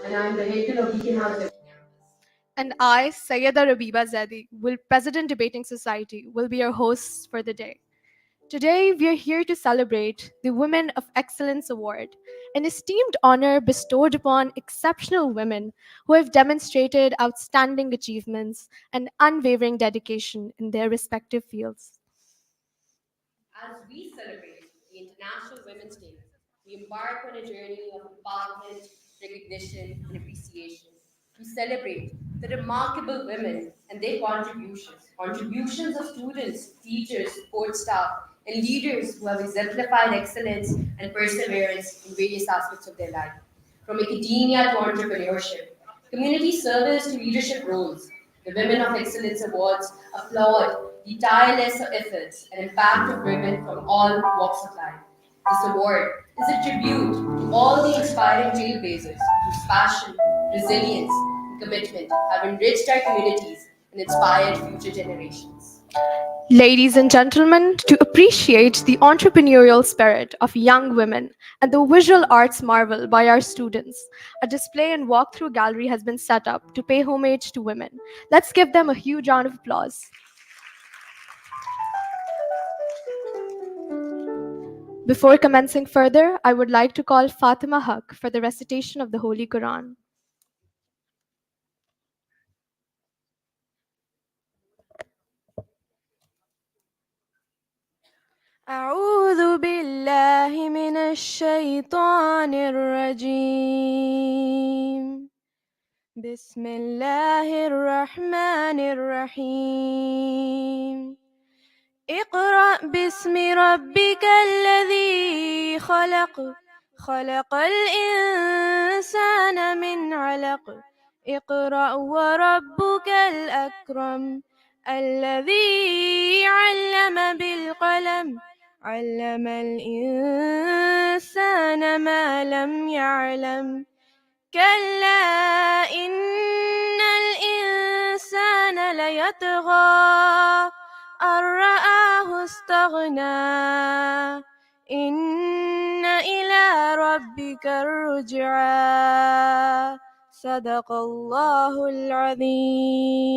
And I'm the Rector of Beaconhouse. And I, Sayyida Rabiba Zadi, President Debating Society, will be your hosts for the day. Today, we are here to celebrate the Women of Excellence Award, an esteemed honor bestowed upon exceptional women who have demonstrated outstanding achievements and unwavering dedication in their respective fields. As we celebrate the International Women's Day, we embark on a journey of empowerment, recognition, and appreciation. We celebrate the remarkable women and their contributions of students, teachers, support staff, and leaders who have exemplified excellence and perseverance in various aspects of their life. From academia to entrepreneurship, community service to leadership roles, the Women of Excellence Awards applaud the tireless efforts and impact of women from all walks of life. This award is a tribute to all the inspiring trailblazers whose passion, resilience, and commitment have enriched our communities and inspired future generations. Ladies and gentlemen, to appreciate the entrepreneurial spirit of young women and the visual arts marvel by our students, a display and walkthrough gallery has been set up to pay homage to women. Let's give them a huge round of applause. Before commencing further, I would like to call Fatima Haq for the recitation of the Holy Quran. أعوذ بالله من الشيطان الرجيم. بسم الله الرحمن الرحيم. اقرأ باسم ربك الذي خلق خلق الإنسان من علق اقرأ وربك الأكرم الذي علم بالقلم علم الإنسان ما لم يعلم كلا إن الإنسان ليطغى أن رآه استغنى إن إلى ربك الرجعى صدق الله العظيم.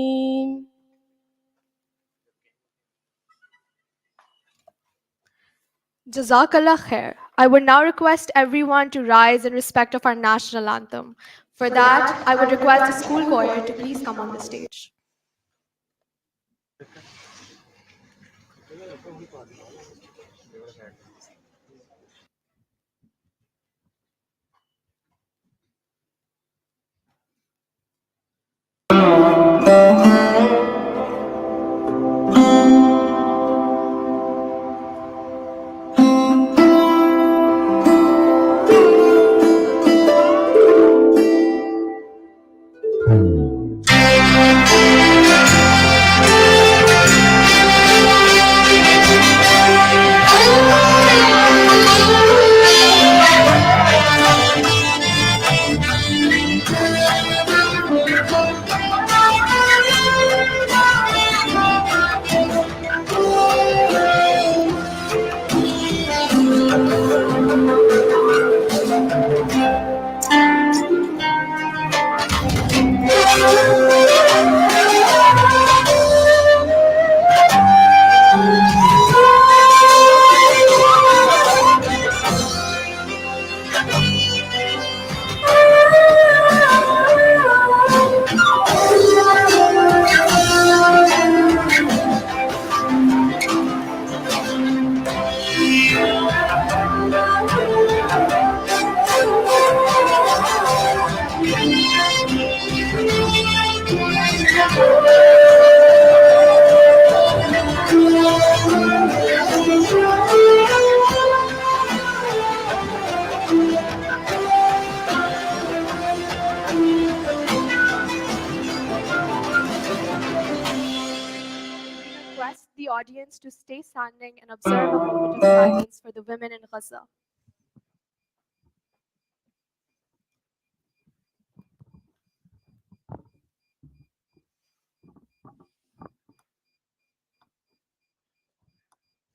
Jazakallah khair. I would now request everyone to rise in respect of our national anthem. For that, I would request the school choir to please come on the stage. Request the audience to stay standing and observe a moment of silence for the women in Gaza.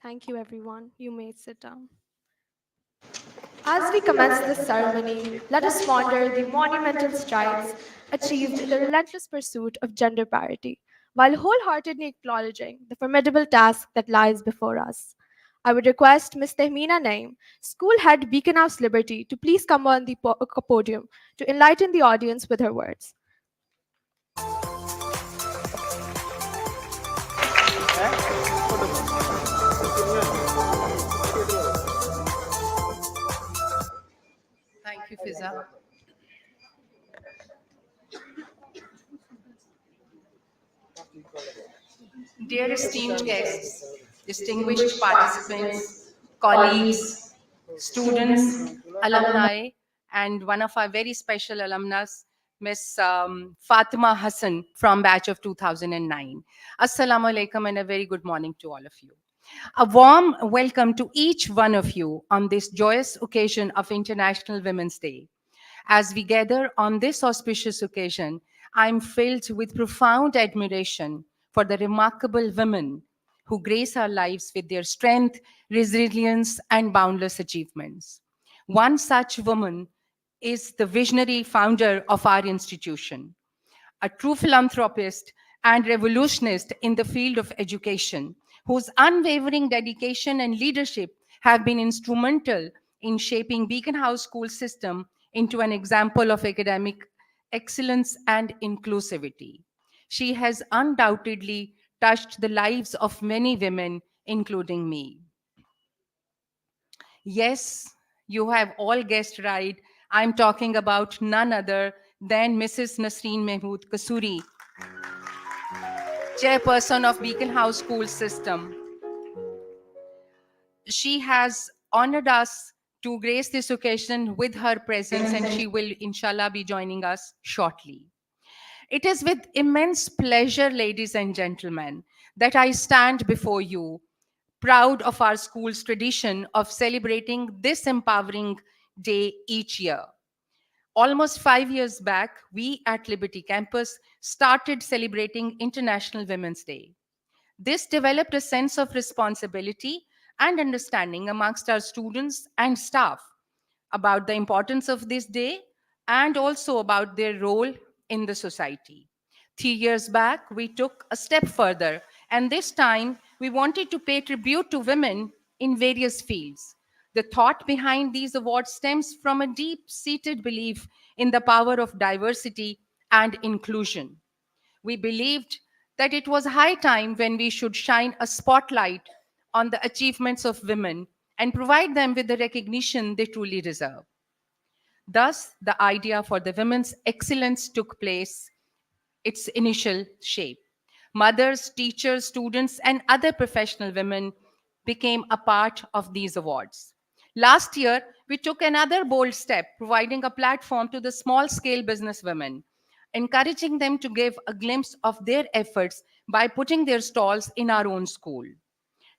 Thank you, everyone. You may sit down. As we commence this ceremony, let us ponder the monumental strides achieved in the relentless pursuit of gender parity, while wholeheartedly acknowledging the formidable task that lies before us. I would request Ms. Tehmina Naim, School Head Beaconhouse Liberty, to please come on the podium to enlighten the audience with her words. Thank you, Fiza. Dear esteemed guests, distinguished participants, colleagues, students, alumni, and one of our very special alumnus, Miss Fatima Hassan from batch of 2009. Assalamu alaikum and a very good morning to all of you. A warm welcome to each one of you on this joyous occasion of International Women's Day. As we gather on this auspicious occasion, I'm filled with profound admiration for the remarkable women who grace our lives with their strength, resilience, and boundless achievements. One such woman is the visionary founder of our institution, a true philanthropist and revolutionist in the field of education, whose unwavering dedication and leadership have been instrumental in shaping Beaconhouse school system into an example of academic excellence and inclusivity. She has undoubtedly touched the lives of many women, including me. Yes, you have all guessed right. I'm talking about none other than Mrs. Nasreen Mehmood Kasuri, chairperson of Beacon House School System. She has honored us to grace this occasion with her presence, and she will, inshallah, be joining us shortly. It is with immense pleasure, ladies and gentlemen, that I stand before you, proud of our school's tradition of celebrating this empowering day each year. Almost 5 years back, we at Liberty Campus started celebrating International Women's Day. This developed a sense of responsibility and understanding amongst our students and staff about the importance of this day and also about their role in the society. 3 years back, we took a step further, and this time we wanted to pay tribute to women in various fields. The thought behind these awards stems from a deep seated belief in the power of diversity and inclusion. We believed that it was high time when we should shine a spotlight on the achievements of women and provide them with the recognition they truly deserve. Thus, the idea for the Women's Excellence took place its initial shape. Mothers, teachers, students, and other professional women became a part of these awards. Last year, we took another bold step, providing a platform to the small scale business women, encouraging them to give a glimpse of their efforts by putting their stalls in our own school.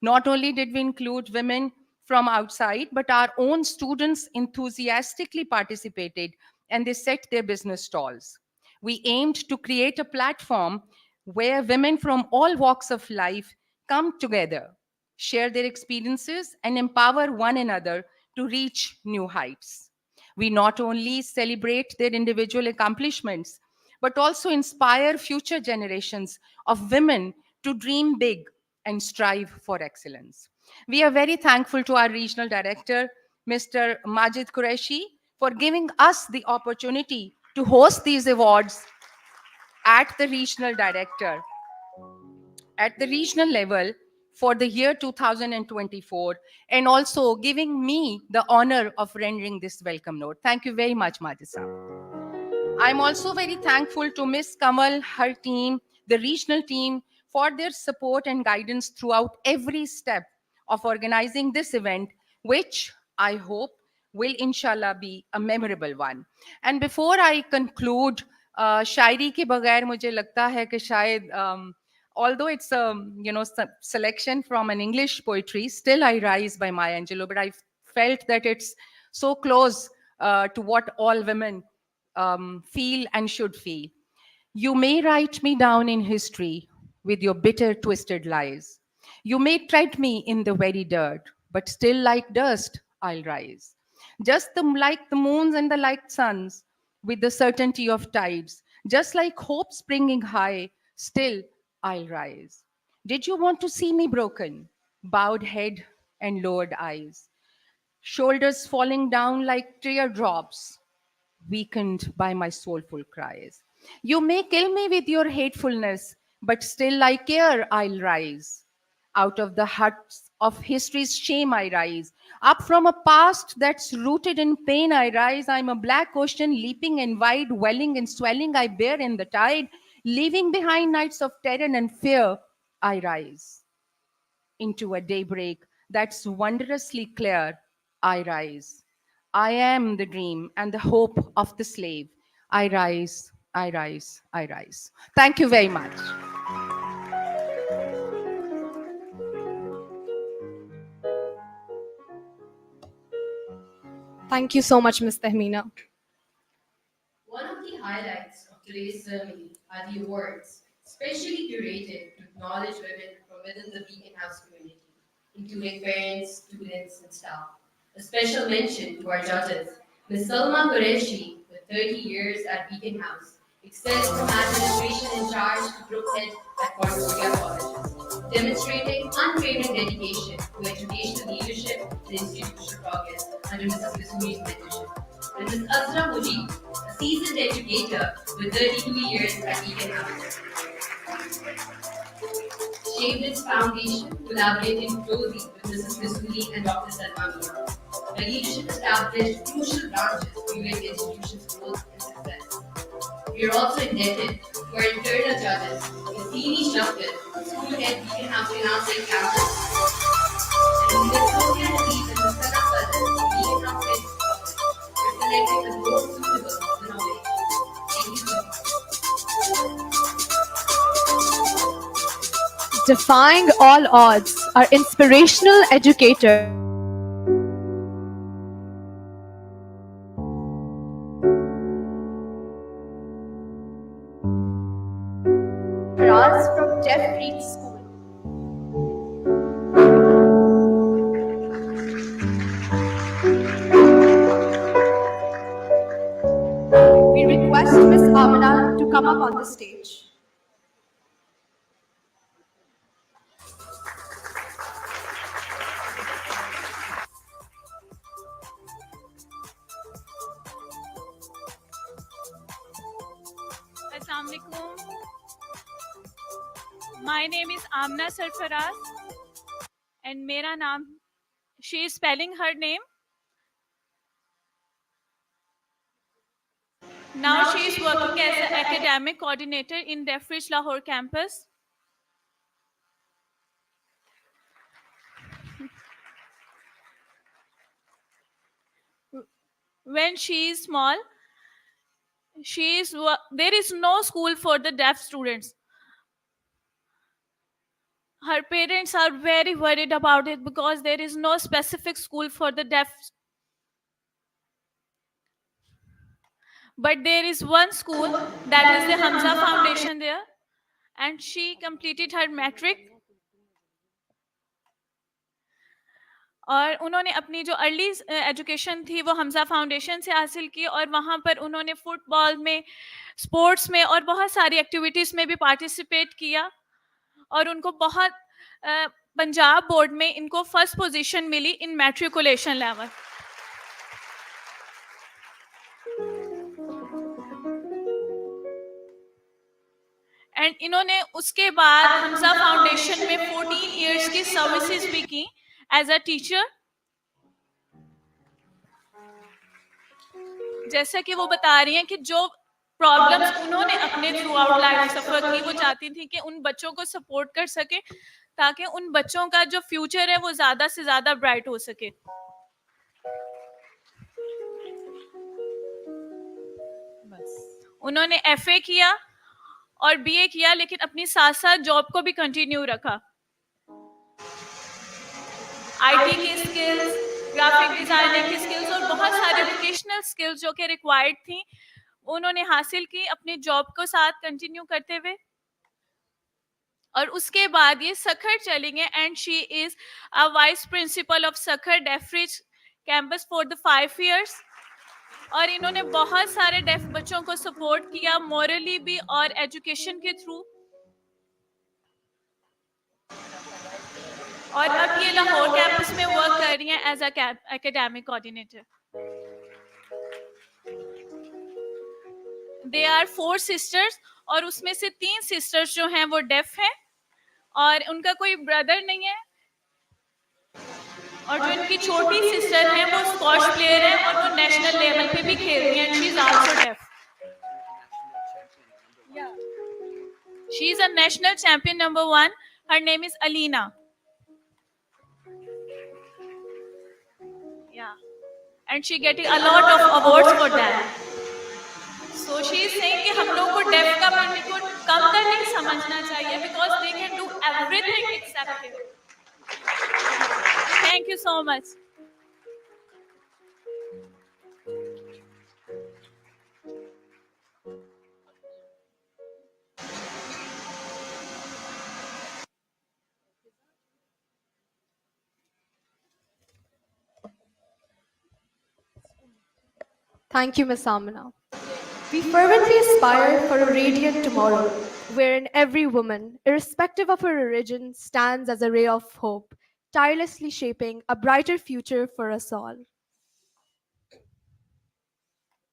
Not only did we include women from outside, but our own students enthusiastically participated and they set their business stalls. We aimed to create a platform where women from all walks of life come together, share their experiences, and empower one another to reach new heights. We not only celebrate their individual accomplishments, but also inspire future generations of women to dream big and strive for excellence. We are very thankful to our regional director, Mr. Majid Qureshi, for giving us the opportunity to host these awards at the regional director, at the regional level for the year 2024, and also giving me the honor of rendering this welcome note. Thank you very much, Majid Sahab. I'm also very thankful to Ms. Kamal, her team, the regional team, for their support and guidance throughout every step of organizing this event, which I hope will inshallah be a memorable one. And before I conclude, शायरी के बगैर मुझे लगता है कि शायद although it's a selection from an English poetry, Still I Rise by Maya Angelou, but I felt that it's so close to what all women feel and should feel. You may write me down in history with your bitter, twisted lies. You may tread me in the very dirt, but still like dust I'll rise. just like the moons and the like suns, with the certainty of tides, just like hope springing high, still I'll rise. Did you want to see me broken, bowed head and lowered eyes, shoulders falling down like teardrops, weakened by my soulful cries? You may kill me with your hatefulness, but still I care, I'll rise. Out of the huts of history's shame, I rise. Up from a past that's rooted in pain, I rise. I'm a black ocean, leaping and wide, welling and swelling, I bear in the tide. Leaving behind nights of terror and fear, I rise into a daybreak that's wondrously clear. I rise. I am the dream and the hope of the slave. I rise, I rise, I rise. Thank you very much. Thank you so much, Ms. Tahmina. One of the highlights of today's ceremony are the awards, specially curated to acknowledge women from within the Beaconhouse community, including parents, students, and staff. A special mention to our judges, Ms. Salma Qureshi, with 30 years at Beaconhouse, excelled from administration in charge to group head at Concordia Colleges, demonstrating unwavering dedication to educational leadership and institutional progress under Mrs. Missouri's mentorship. And Ms. Azra Mujib, a seasoned educator with 32 years at Beacon House, shaped its foundation, collaborating closely with Mrs. Missouri and Dr. Salman Mira. Her leadership established crucial branches fueling the institution's growth and success. We are also indebted to our internal judges, Ms. Dini Shafkat, school head Beacon House Financing Campus, and Ms. Sophia Hadid and Ms. Sana Fazal, Beacon House Head Office, were selected as most suitable for the nomination. Thank you so much. Defying all odds, our inspirational educator Faraz from Jeffrey School. We request Ms. Amina to come up on the stage. Assalamu alaikum. My name is Amna Sarfaraz and mera naam, she is spelling her name. Now she is working as an academic coordinator in Defridge Lahore campus. When she is small, there is no school for the deaf students. Her parents are very worried about it because there is no specific school for the deaf. But there is one school, that is the Hamza Foundation there, and she completed her metric. और उन्होंने अपनी जो early education थी वो Hamza foundation से हासिल की और वहाँ पर उन्होंने फुटबॉल में, स्पोर्ट्स में और बहुत सारी एक्टिविटीज़ में भी पार्टिसिपेट किया और उनको बहुत पंजाब बोर्ड में इनको फर्स्ट पोजीशन मिली इन मैट्रिकुलेशन लेवल. एंड इन्होंने उसके बाद हमजा फाउंडेशन में 14 इयर्स की सर्विसेज भी की एज अ टीचर. जैसा कि वो बता रही हैं कि जो प्रॉब्लम्स उन्होंने अपने थ्रू आउट लाइफ सफर की, वो चाहती थी कि उन बच्चों को सपोर्ट कर सके ताकि उन बच्चों का जो फ्यूचर है वो ज्यादा से ज्यादा ब्राइट हो सके. बस उन्होंने एफए किया और बीए किया, लेकिन अपनी साथ साथ जॉब को भी कंटिन्यू रखा. आईटी की स्किल्स, ग्राफिक डिजाइनिंग की स्किल्स और बहुत सारे वोकेशनल स्किल्स जो कि रिक्वायर्ड थी उन्होंने हासिल की अपनी जॉब को साथ कंटिन्यू करते हुए. और उसके बाद ये सखर चली गई and she is a vice principal of Sukkur डेफरिज कैंपस फॉर द 5 years। और इन्होंने बहुत सारे डेफ बच्चों को सपोर्ट किया, मॉरली भी और एजुकेशन के थ्रू। और अब ये लाहौर कैंपस में वर्क कर रही हैं as academic coordinator. They are 4 sisters, और उसमें से 3 सिस्टर्स जो हैं वो डेफ हैं, और उनका कोई ब्रदर नहीं है। और जो इनकी छोटी सिस्टर हैं वो स्क्वॉश प्लेयर हैं, और वो नेशनल लेवल पे भी खेलती हैं। She is also deaf. She is a national champion number 1। Her name is Alina. And she getting a lot of awards for that. So she is saying कि हम लोग को डेफ कम्युनिटी को कम कर नहीं समझना चाहिए, because they can do everything except him. Thank you so much. Thank you, Ms. Amina. We fervently aspire for a radiant tomorrow, wherein every woman, irrespective of her origin, stands as a ray of hope, tirelessly shaping a brighter future for us all.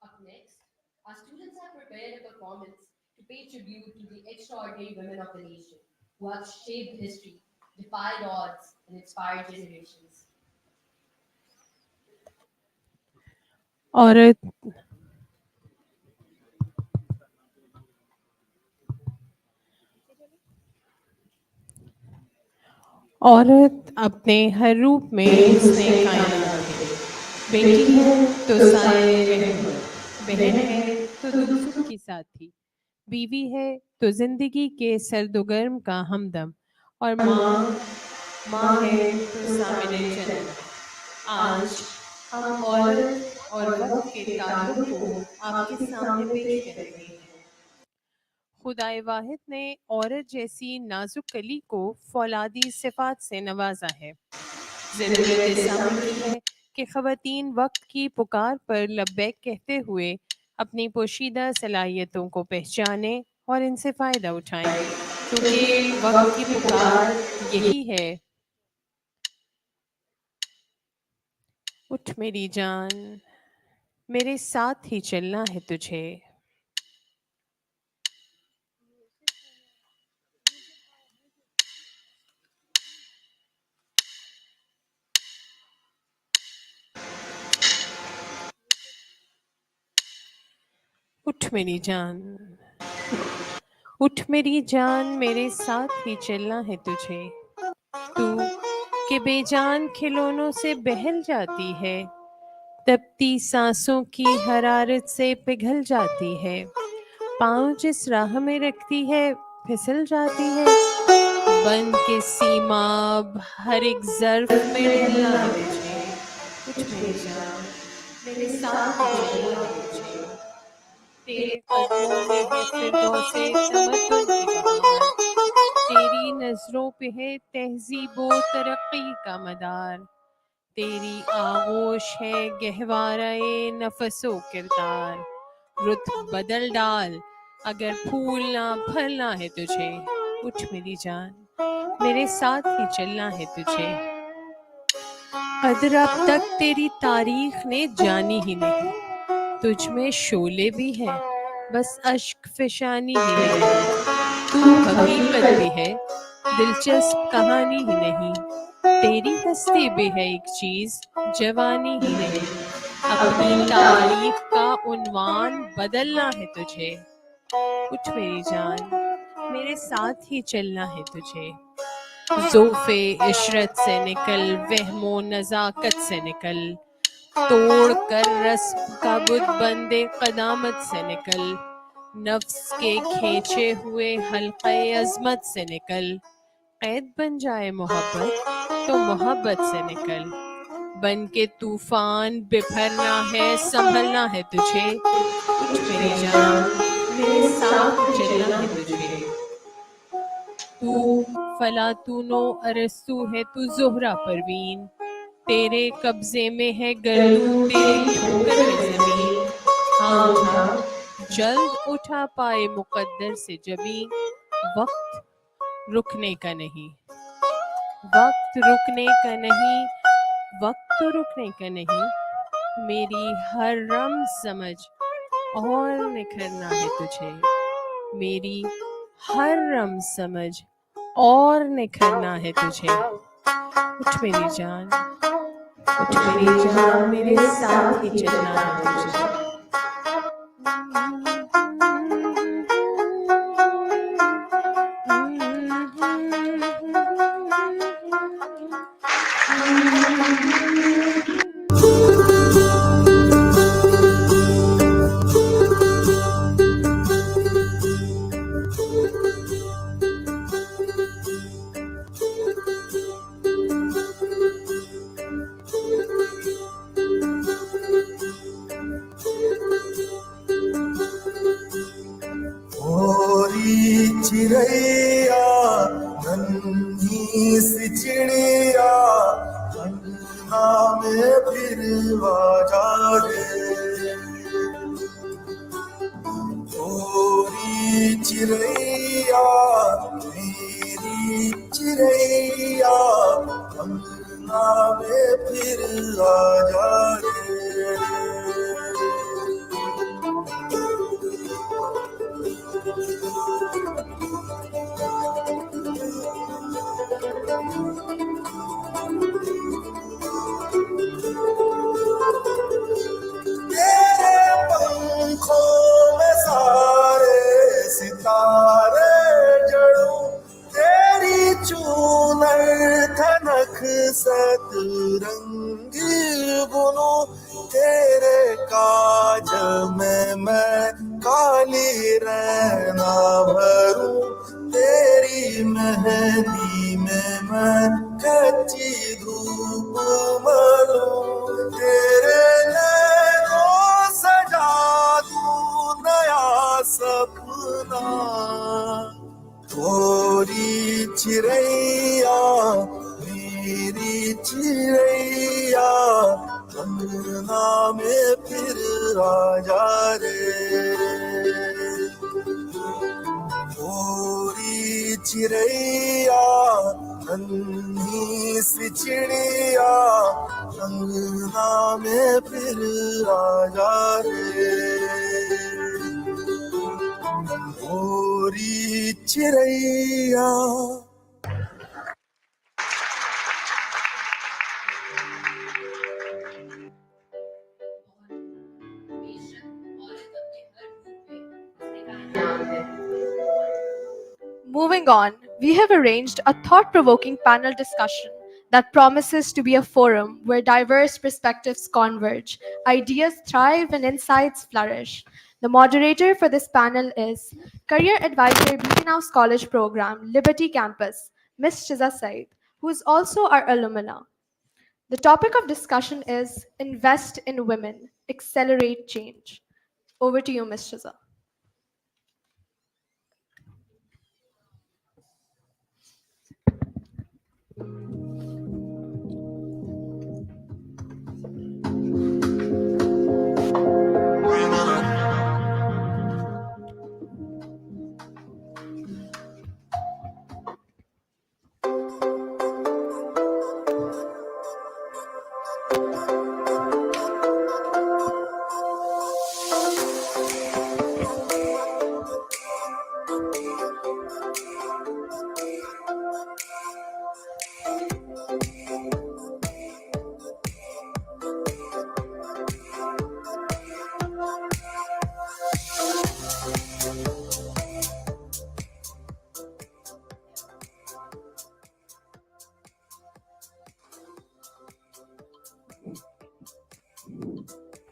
Up next, our students have prepared a performance to pay tribute to the extraordinary women of the nation who have shaped history, defied odds, and inspired generations. औरत औरत अपने हर रूप में हुस्ने कायनात है। बेटी है तो साये रहमत, बहन है तो दुख सुख की साथी, बीवी है तो जिंदगी के सर्दोगर्म का हमदम, और माँ है तो सामिने जन्नत। आज हम औरत और वक्त के ताल्लुक को आपके सामने पेश कर रहे हैं। खुदाए वाहिद ने औरत जैसी नाजुक कली को फौलादी सिफात से नवाजा है। ज़रूरत इस अम्र की है कि ख़वातीन वक्त की पुकार पर लब्बैक कहते हुए अपनी पोशीदा सलाहियतों को पहचानें और इनसे फ़ायदा उठाएं, क्योंकि वक्त की पुकार यही है। उठ मेरी जान, मेरे साथ ही चलना है तुझे। उठ मेरी जान, उठ मेरी जान, मेरे साथ ही चलना है तुझे। तू के बेजान खिलौनों से बहल जाती है, तपती सांसों की हरारत से पिघल जाती है। पाँव जिस राह में रखती है फिसल जाती है। बन के सीमा अब हर एक ज़र्फ में ढलना है तुझे। उठ मेरी जान, मेरे साथ ही चलना है तुझे। तेरे कदमों में है फिरदौसे तमद्दुन की बहार, तेरी नजरों पे है तहजीबो तरक्की का मदार, तेरी आगोश है गहवाराए नफसो किरदार। रुत बदल डाल अगर फूलना फलना है तुझे। उठ मेरी जान, मेरे साथ ही चलना है तुझे। कदर अब तक तेरी तारीख ने जानी ही नहीं, तुझ में शोले भी हैं बस अश्क फिशानी ही नहीं। तू हकीकत भी है दिलचस्प कहानी ही नहीं, तेरी हस्ती भी है एक चीज जवानी ही नहीं। अपनी तारीख का उन्वान बदलना है तुझे। उठ मेरी जान, मेरे साथ ही चलना है तुझे। ज़ोफ़े इशरत से निकल, वहमो नज़ाकत से निकल, तोड़ कर रस्म का बुत बंदे कदामत से निकल। नफ्स के खींचे हुए हल्क़े अज़मत से निकल। कैद बन जाए मोहब्बत तो मोहब्बत से निकल। बन के तूफान बिफरना है संभलना है तुझे। उठ मेरी जान, मेरे साथ चलना है तुझे। तू फलातूनो अरस्तू है, तू ज़ुहरा परवीन, तेरे कब्जे में है गर्दू, तेरी ठोकर है जमीन। हाँ उठा, जल्द उठा पाए मुकद्दर से जबी। वक्त रुकने का नहीं, वक्त रुकने का नहीं, वक्त तो रुकने का नहीं। मेरी हर रम समझ और निखरना है तुझे। मेरी हर रम समझ और निखरना है तुझे। उठ मेरी जान, उठ मेरी जान, मेरे साथ ही चलना है तुझे। होरी चिड़ैया नन्ही सी चिड़िया अंगना में फिर आजा रे। होरी चिड़ैया मेरी चिड़ैया अंगना में फिर आजा रे। तेरे पंखों में सारे सितारे जड़ूं, तेरी चूनर थनक सतरंगी बुनूं। तेरे काज में मैं काली रहना भरूं, तेरी मेहंदी में मैं कच्ची धूप मलूं। तेरे नैनों सजा दूं नया सपना। थोड़ी चिड़ैया मेरी चिड़ैया अंगना में फिर आजा रे। थोड़ी चिड़ैया नन्ही सी चिड़िया अंगना में फिर आजा रे। थोड़ी चिड़ैया। Moving on, we have arranged a thought provoking panel discussion that promises to be a forum where diverse perspectives converge, ideas thrive, and insights flourish. The moderator for this panel is Career Advisor Beaconhouse College Program, Liberty Campus, Ms. Shiza Said, who is also our alumna. The topic of discussion is Invest in Women, Accelerate Change. Over to you, Ms. Shiza.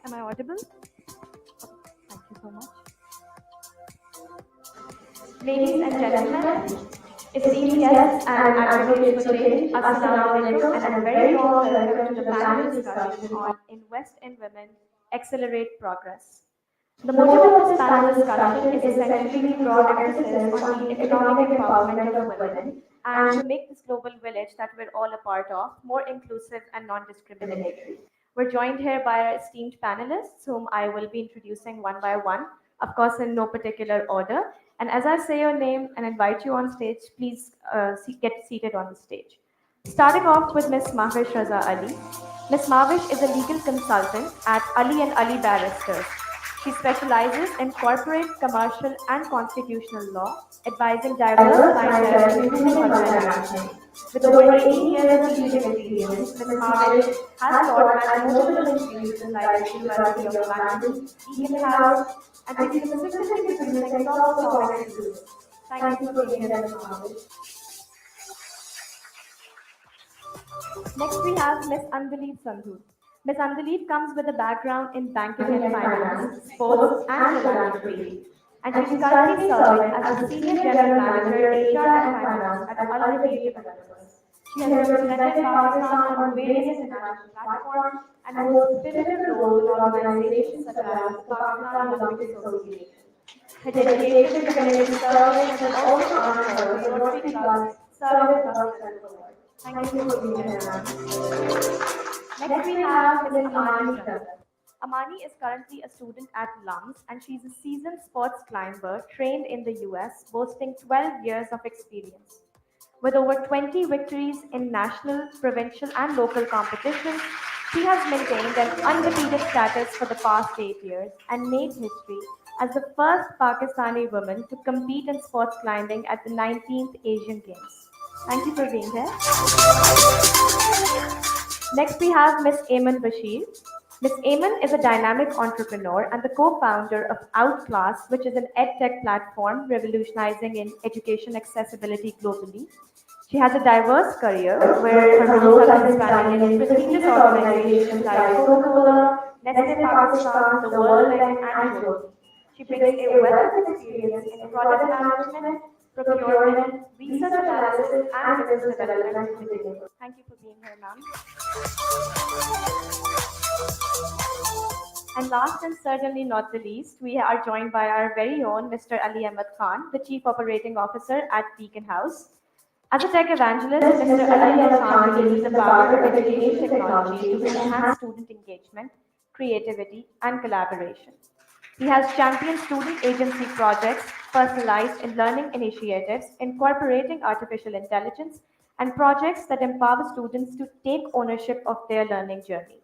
Am I audible? Thank you so much. Ladies and gentlemen, esteemed guests and advocates for change, Assalamu alaikum, and a very warm welcome to the panel discussion on Invest in Women, Accelerate Progress. The motive of this panel discussion is essentially to draw emphasis on the economic empowerment of women and to make this global village that we're all a part of more inclusive and non-discriminatory. We're joined here by our esteemed panelists, whom I will be introducing one by one, of course, in no particular order. And as I say your name and invite you on stage, please get seated on the stage. Starting off with Ms. Mahwish Raza Ali. Ms. Mahwish is a legal consultant at Ali and Ali Barristers. She specializes in corporate, commercial, and constitutional law, advising diverse clientele, including multinationals. With over 18 years of leadership experience, Ms. Mahwish has taught at notable institutions like University of London, Beaconhouse, and she's consistently producing top performing students. Thank you for being here, Ms. Mahwish. Next, we have Ms. Anjali Sandhu. Ms. Anjali comes with a background in banking and finance, sports, and philanthropy. And she's currently serving as the Senior General Manager, HR and Finance at Al Rafiq Developers. She has represented Pakistan on various international platforms and holds pivotal roles in organizations such as the Pakistan Olympic Association. Her dedication to community service has also earned her the Rotary Club's Service Plus Award. Thank you for being here, ma'am. Next, we have Ms. Amani Pratap. Amani is currently a student at LUMS and she's a seasoned sports climber trained in the US, boasting 12 years of experience. With over 20 victories in national, provincial, and local competitions, she has maintained an undefeated status for the past 8 years and made history as the first Pakistani woman to compete in sports climbing at the 19th Asian Games. Thank you for being here. Next, we have Ms. Ayman Bashir. Ms. Ayman is a dynamic entrepreneur and the co-founder of Outclass, which is an edtech platform revolutionizing in education accessibility globally. She has a diverse career where her roles have been spanning in prestigious organizations like Coca-Cola, Nestle Pakistan, the World Bank, and Royal. She brings a wealth of experience in project management, procurement, research analysis, and business development to the table. Thank you for being here, ma'am. And last and certainly not the least, we are joined by our very own Mr. Ali Ahmed Khan, the Chief Operating Officer at Beaconhouse. As a tech evangelist, Mr. Ali Ahmed Khan believes in the power of education technology to enhance student engagement, creativity, and collaboration. He has championed student agency projects, personalized in learning initiatives, incorporating artificial intelligence, and projects that empower students to take ownership of their learning journey.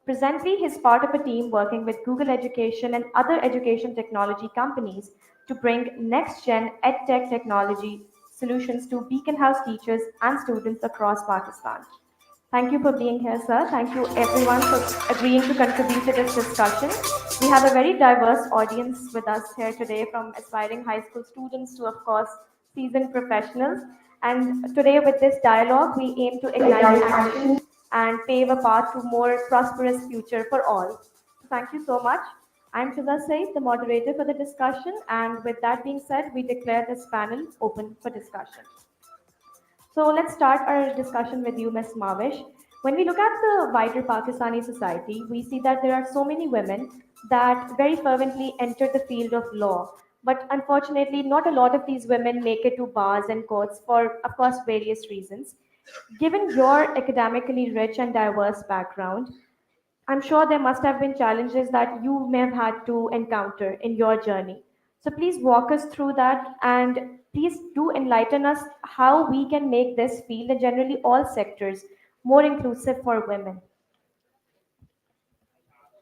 Presently, he is part of a team working with Google Education and other education technology companies to bring next-gen edtech technology solutions to Beacon House teachers and students across Pakistan. Thank you for being here, sir. Thank you, everyone, for agreeing to contribute to this discussion. We have a very diverse audience with us here today, from aspiring high school students to, of course, seasoned professionals. And today, with this dialogue, we aim to ignite action and pave a path to a more prosperous future for all. Thank you so much. I'm Fiza Said, the moderator for the discussion. And with that being said, we declare this panel open for discussion. So let's start our discussion with you, Ms. Mavish. When we look at the wider Pakistani society, we see that there are so many women that very fervently enter the field of law. But unfortunately, not a lot of these women make it to bars and courts for, of course, various reasons. Given your academically rich and diverse background, I'm sure there must have been challenges that you may have had to encounter in your journey. So please walk us through that and please do enlighten us how we can make this field and generally all sectors more inclusive for women.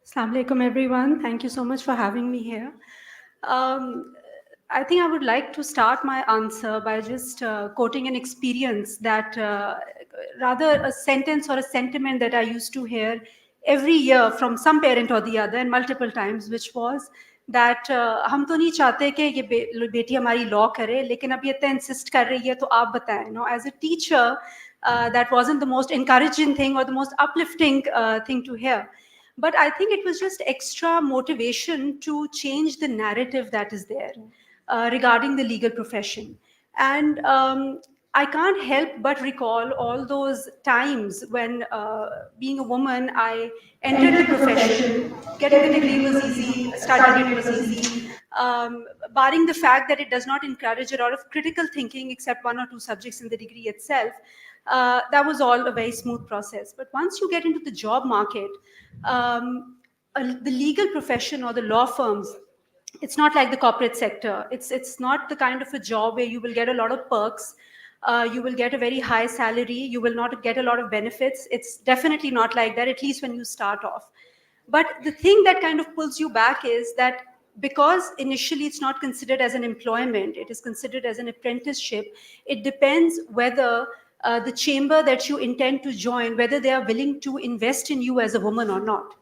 Assalamu alaikum, everyone. Thank you so much for having me here. I think I would like to start my answer by just quoting an experience that, rather a sentence or a sentiment that I used to hear every year from some parent or the other and multiple times, which was that हम तो नहीं चाहते कि ये बेटी हमारी law करे, लेकिन अब ये इतना इंसिस्ट कर रही है तो आप बताएं. No, as a teacher, that wasn't the most encouraging thing or the most uplifting thing to hear. But I think it was just extra motivation to change the narrative that is there regarding the legal profession. And I can't help but recall all those times when, being a woman, I entered the profession. Getting the degree was easy, studying it was easy. barring the fact that it does not encourage a lot of critical thinking except one or two subjects in the degree itself. That was all a very smooth process. But once you get into the job market, the legal profession or the law firms, it's not like the corporate sector. It's not the kind of a job where you will get a lot of perks. You will get a very high salary. You will not get a lot of benefits. It's definitely not like that, at least when you start off. But the thing that kind of pulls you back is that because initially it's not considered as an employment, it is considered as an apprenticeship. It depends whether the chamber that you intend to join, whether they are willing to invest in you as a woman or not.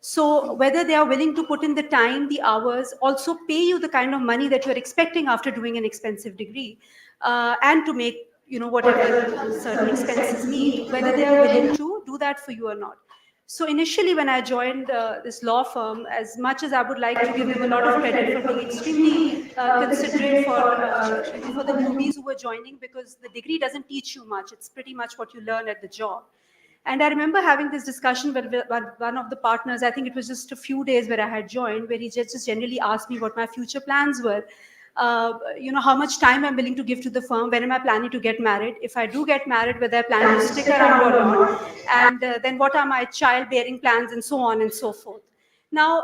So whether they are willing to put in the time, the hours, also pay you the kind of money that you're expecting after doing an expensive degree, and to make whatever certain expenses need, whether they are willing to do that for you or not. So initially, when I joined this law firm, as much as I would like to give them a lot of credit for being extremely considerate for the newbies who were joining, because the degree doesn't teach you much. It's pretty much what you learn at the job. And I remember having this discussion with one of the partners. I think it was just a few days where I had joined, where he just generally asked me what my future plans were. How much time I'm willing to give to the firm, when am I planning to get married, if I do get married, whether I plan to stick around or not, and then what are my childbearing plans, and so on and so forth. Now,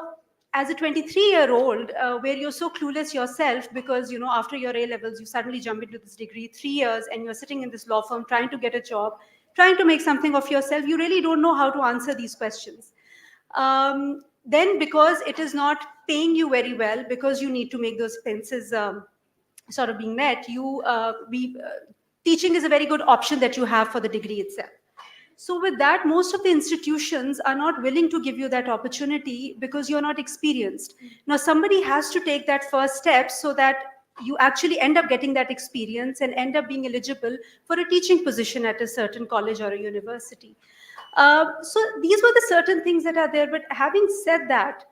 as a 23-year-old, where you're so clueless yourself, because after your A levels you suddenly jump into this degree, 3 years, and you're sitting in this law firm trying to get a job, trying to make something of yourself, you really don't know how to answer these questions. Then, because it is not paying you very well, because you need to make those expenses sort of being met, teaching is a very good option that you have for the degree itself. So with that, most of the institutions are not willing to give you that opportunity because you're not experienced. Now, somebody has to take that first step so that you actually end up getting that experience and end up being eligible for a teaching position at a certain college or a university. So these were the certain things that are there. But having said that,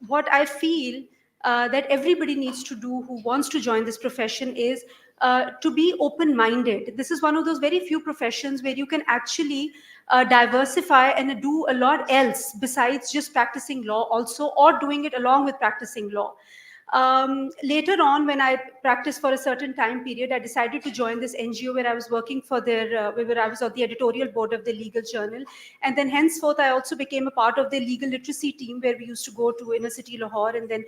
what I feel that everybody needs to do who wants to join this profession is to be open-minded. This is one of those very few professions where you can actually diversify and do a lot else besides just practicing law also, or doing it along with practicing law. Later on, when I practiced for a certain time period, I decided to join this NGO where I was working for where I was on the editorial board of the legal journal. And then henceforth, I also became a part of the legal literacy team, where we used to go to inner city Lahore and then,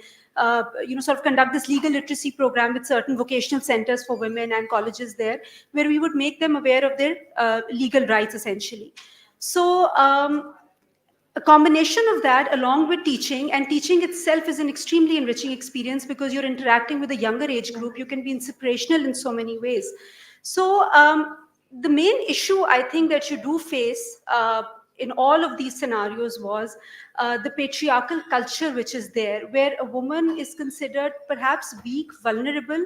sort of conduct this legal literacy program with certain vocational centers for women and colleges there, where we would make them aware of their legal rights, essentially. So, a combination of that, along with teaching, and teaching itself is an extremely enriching experience because you're interacting with a younger age group. You can be inspirational in so many ways. So the main issue I think that you do face in all of these scenarios was the patriarchal culture which is there, where a woman is considered perhaps weak, vulnerable,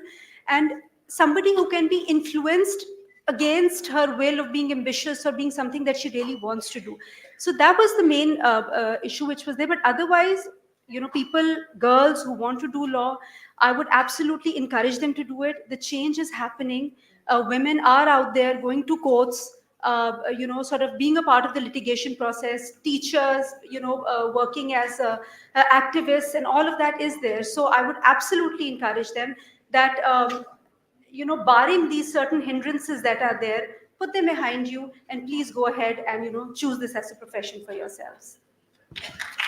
and somebody who can be influenced against her will of being ambitious or being something that she really wants to do. So that was the main issue which was there. But otherwise, people, girls who want to do law, I would absolutely encourage them to do it. The change is happening. Women are out there going to courts, sort of being a part of the litigation process, teachers, working as activists, and all of that is there. So I would absolutely encourage them that, barring these certain hindrances that are there, put them behind you, and please go ahead and, choose this as a profession for yourselves.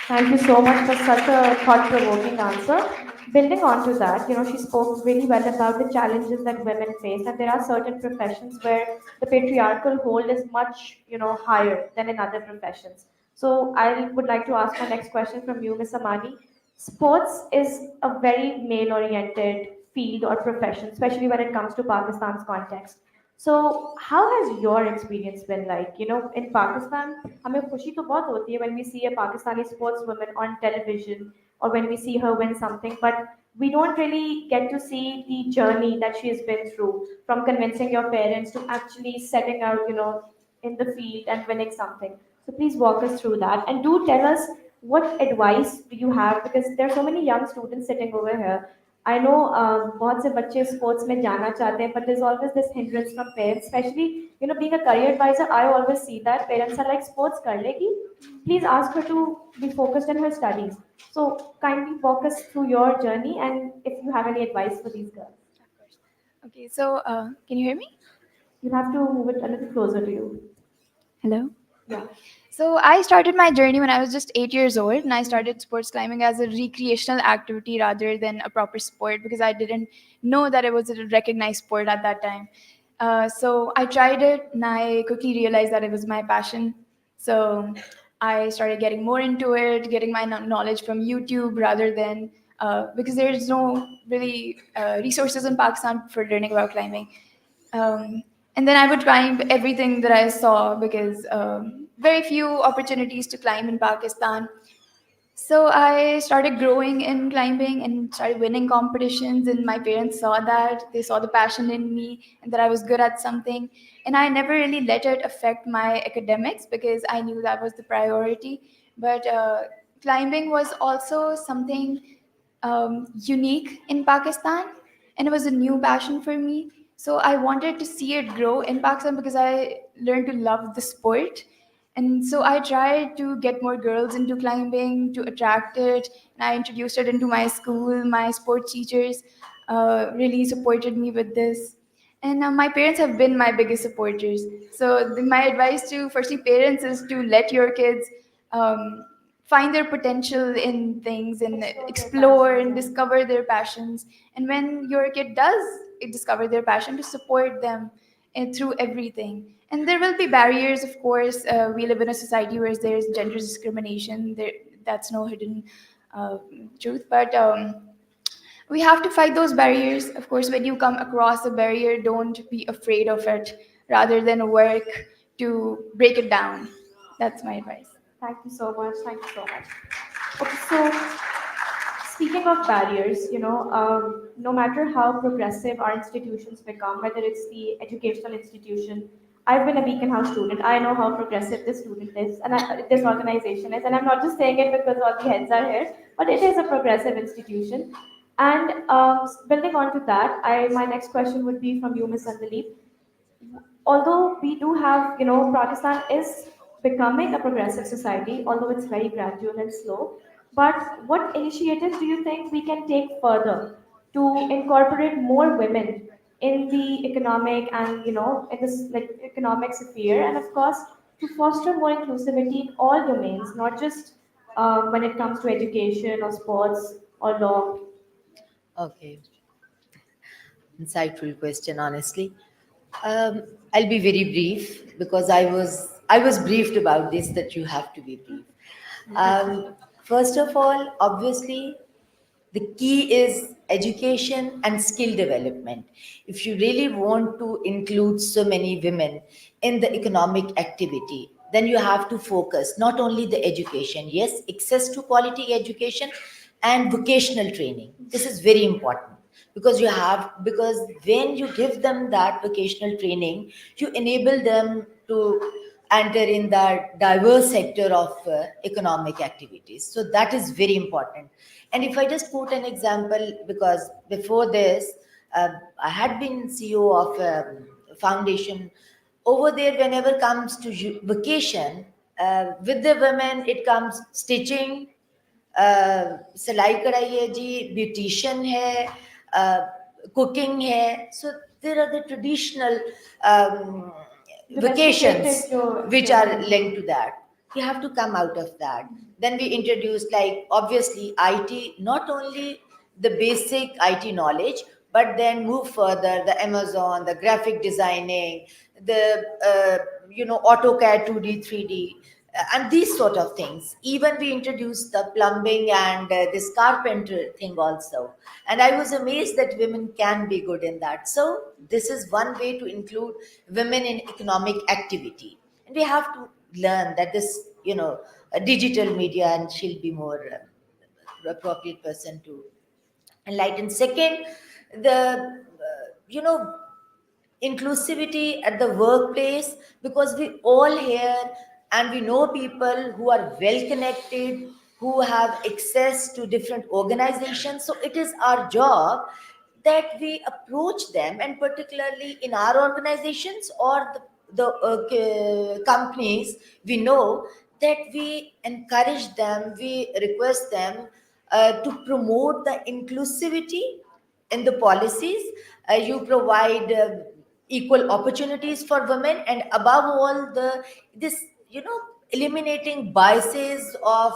Thank you so much for such a thought-provoking answer. Building on to that, she spoke really well about the challenges that women face, and there are certain professions where the patriarchal hold is much, higher than in other professions. So I would like to ask my next question from you, Ms. Amani. Sports is a very male-oriented field or profession, especially when it comes to Pakistan's context. So how has your experience been like? In Pakistan, हमें खुशी तो बहुत होती है when we see a Pakistani sportswoman on television or when we see her win something, but we don't really get to see the journey that she has been through, from convincing your parents to actually setting out, in the field and winning something. So please walk us through that, and do tell us what advice do you have, because there are so many young students sitting over here. I know बहुत से बच्चे sports में जाना चाहते हैं, but there's always this hindrance from parents, especially being a career advisor. I always see that parents are like sports कर लेगी, please ask her to be focused on her studies. So kindly walk us through your journey and if you have any advice for these girls. Okay, so can you hear me? You have to move it a little closer to you. Hello? Yeah. So I started my journey when I was just 8 years old, and I started sports climbing as a recreational activity rather than a proper sport because I didn't know that it was a recognized sport at that time. So I tried it, and I quickly realized that it was my passion. So I started getting more into it, getting my knowledge from YouTube rather than because there's no really resources in Pakistan for learning about climbing. Um, and then I would climb everything that I saw because very few opportunities to climb in Pakistan. So I started growing in climbing and started winning competitions, and my parents saw that. They saw the passion in me and that I was good at something. And I never really let it affect my academics because I knew that was the priority. But climbing was also something unique in Pakistan, and it was a new passion for me. So I wanted to see it grow in Pakistan because I learned to love the sport. And so I tried to get more girls into climbing to attract it. And I introduced it into my school. My sports teachers really supported me with this. And my parents have been my biggest supporters. So my advice to firstly parents is to let your kids um, find their potential in things and explore and discover their passions. And when your kid does discover their passion, to support them through everything. And there will be barriers, of course. We live in a society where there's gender discrimination. That's no hidden uh, truth. But we have to fight those barriers. Of course, when you come across a barrier, don't be afraid of it, rather than work to break it down. That's my advice. Thank you so much. Thank you so much. Okay, so speaking of barriers, no matter how progressive our institutions become, whether it's the educational institution, I've been a Beaconhouse student. I know how progressive this student is, and this organization is, and I'm not just saying it because all the heads are here, but it is a progressive institution. And building on to that, my next question would be from you, Ms. Sandali. Although we do have, Pakistan is becoming a progressive society, although it's very gradual and slow. But what initiatives do you think we can take further to incorporate more women in the economic and, in this like economic sphere, and of course to foster more inclusivity in all domains, not just when it comes to education or sports or law? Okay, insightful question, honestly. I'll be very brief because I was briefed about this that you have to be brief. First of all, obviously, the key is education and skill development. If you really want to include so many women in the economic activity, then you have to focus not only the education, yes, access to quality education and vocational training. This is very important because when you give them that vocational training, you enable them to enter in the diverse sector of economic activities. So that is very important. And if I just quote an example, because before this, I had been CEO of a foundation. Over there, whenever comes to vacation, with the women, it comes stitching, सिलाई कढ़ाई है जी, beautician है, cooking है. So there are the traditional vocations which are linked to that. You have to come out of that. Then we introduced, like, obviously IT, not only the basic IT knowledge, but then move further, the Amazon, the graphic designing, the AutoCAD 2D, 3D, and these sort of things. Even we introduced the plumbing and this carpenter thing also. And I was amazed that women can be good in that. So this is one way to include women in economic activity. And we have to learn that this, digital media, and she'll be more appropriate person to enlighten. Second, the, inclusivity at the workplace, because we all here and we know people who are well connected, who have access to different organizations. So it is our job that we approach them, and particularly in our organizations or the companies, we know that we encourage them, we request them to promote the inclusivity in the policies. You provide equal opportunities for women, and above all, the this eliminating biases of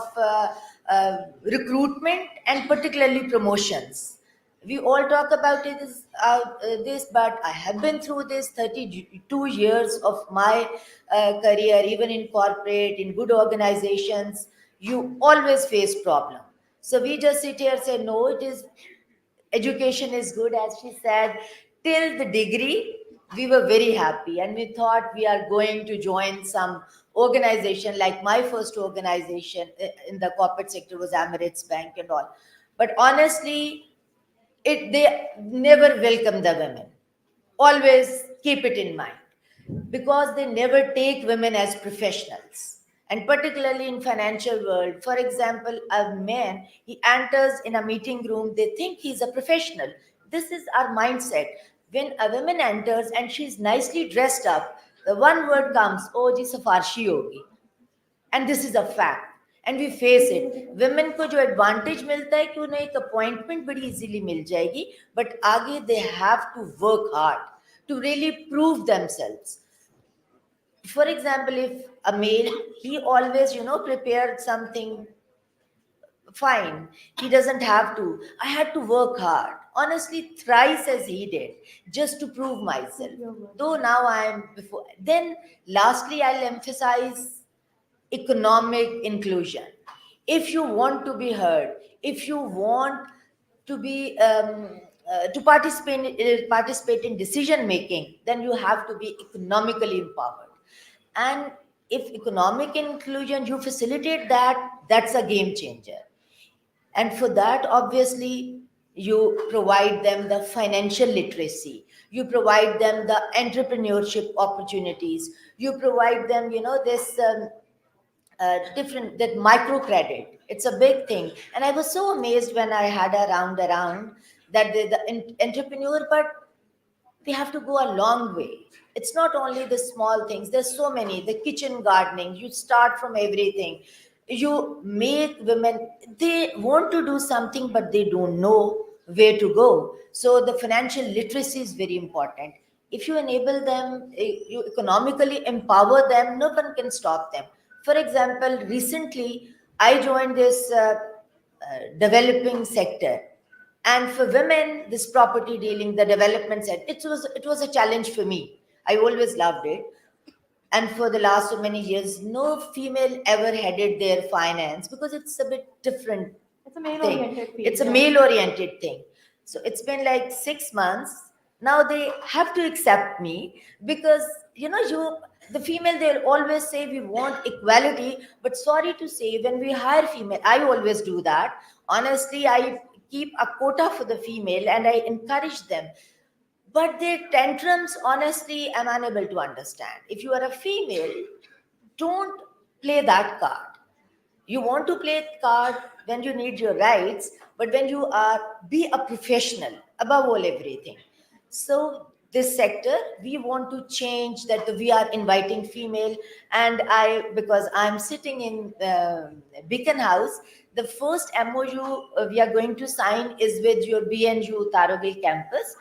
recruitment and particularly promotions. We all talk about this, but I have been through this 32 years of my career, even in corporate, in good organizations. You always face problem. So we just sit here and say, no, it is education is good, as she said, till the degree. We were very happy, and we thought we are going to join some organization. Like my first organization in the corporate sector was Emirates Bank and all. But honestly, they never welcome the women. Always keep it in mind, because they never take women as professionals, and particularly in financial world. For example, a man, he enters in a meeting room, they think he's a professional. This is our mindset. When a woman enters and she's nicely dressed up, the one word comes, oh ji safarshi hogi. And this is a fact, and we face it. Women को जो advantage मिलता है कि उन्हें एक appointment बड़ी easily मिल जाएगी, but आगे they have to work hard to really prove themselves. For example, if a male, he always prepared something fine, he doesn't have to. I had to work hard, honestly, thrice as he did, just to prove myself. Though now I am before. Then lastly, I'll emphasize economic inclusion. If you want to be heard, if you want to be to participate in decision making, then you have to be economically empowered. And if economic inclusion, you facilitate that, that's a game changer. And for that, obviously, you provide them the financial literacy, you provide them the entrepreneurship opportunities, you provide them this different, that microcredit. It's a big thing. And I was so amazed when I had a round around that the entrepreneur, but we have to go a long way. It's not only the small things, there's so many. The kitchen gardening, you start from everything. You make women, they want to do something, but they don't know where to go. So the financial literacy is very important. If you enable them, you economically empower them, no one can stop them. For example, recently I joined this developing sector, and for women, this property dealing, the development side, it was a challenge for me. I always loved it. And for the last so many years, no female ever headed their finance, because it's a bit different. It's a male-oriented thing. field. It's a yeah. male-oriented thing. So it's been like 6 months. Now they have to accept me, because the female, they'll always say we want equality, but sorry to say, when we hire female, I always do that. Honestly, I keep a quota for the female and I encourage them. But their tantrums, honestly, I'm unable to understand. If you are a female, don't play that card. You want to play card when you need your rights, but when you are, be a professional, above all everything. So this sector, we want to change that. We are inviting female, and because I'm sitting in Beaconhouse, the first MOU we are going to sign is with your BNU Tarogil campus.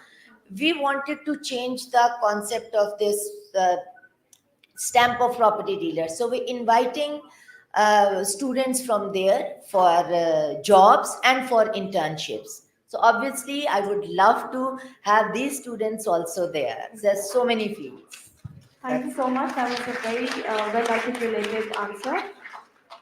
We wanted to change the concept of this stamp of property dealer. So we're inviting students from there for jobs and for internships. So obviously, I would love to have these students also there. There's so many fields. Thank you so much. That was a very well articulated answer.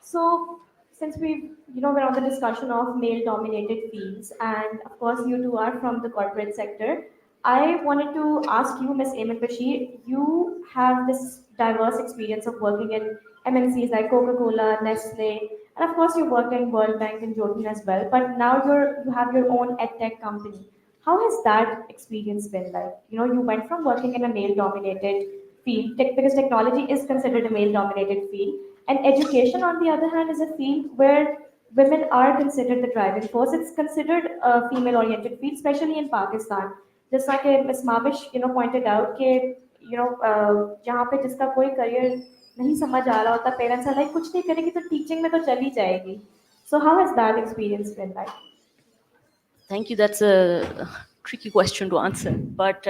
So, since we're on the discussion of male-dominated fields, and of course you two are from the corporate sector, I wanted to ask you, Ms. Eamon Bashir, you have this diverse experience of working in MNCs like Coca-Cola, Nestle, and of course you worked in World Bank and Jordan as well. But now you have your own edtech company. How has that experience been like? You went from working in a male-dominated field, because technology is considered a male-dominated field, and education, on the other hand, is a field where women are considered the driving force. It's considered a female-oriented field, especially in Pakistan. Just like Ms. Mavish, pointed out, कि जहाँ पे जिसका कोई career नहीं समझ आ रहा होता, parents are like कुछ नहीं करेगी तो teaching में तो चली जाएगी. So how has that experience been like? Thank you. That's a tricky question to answer, but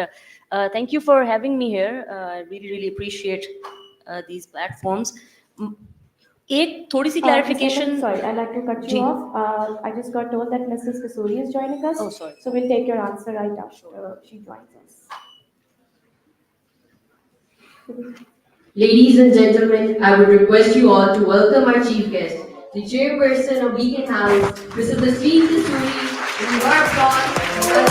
thank you for having me here. I really, really appreciate these platforms. M- एक थोड़ी सी Ms. Evan, clarification. sorry, I'd like to cut you ji. off. I just got told that Mrs. Kasuri is joining us. Oh, sorry. So we'll take your answer right after she joins us. Ladies and gentlemen, I would request you all to welcome our chief guest, the chairperson of Beaconhouse, Mrs. Tasreen Kasuri, and you are applause and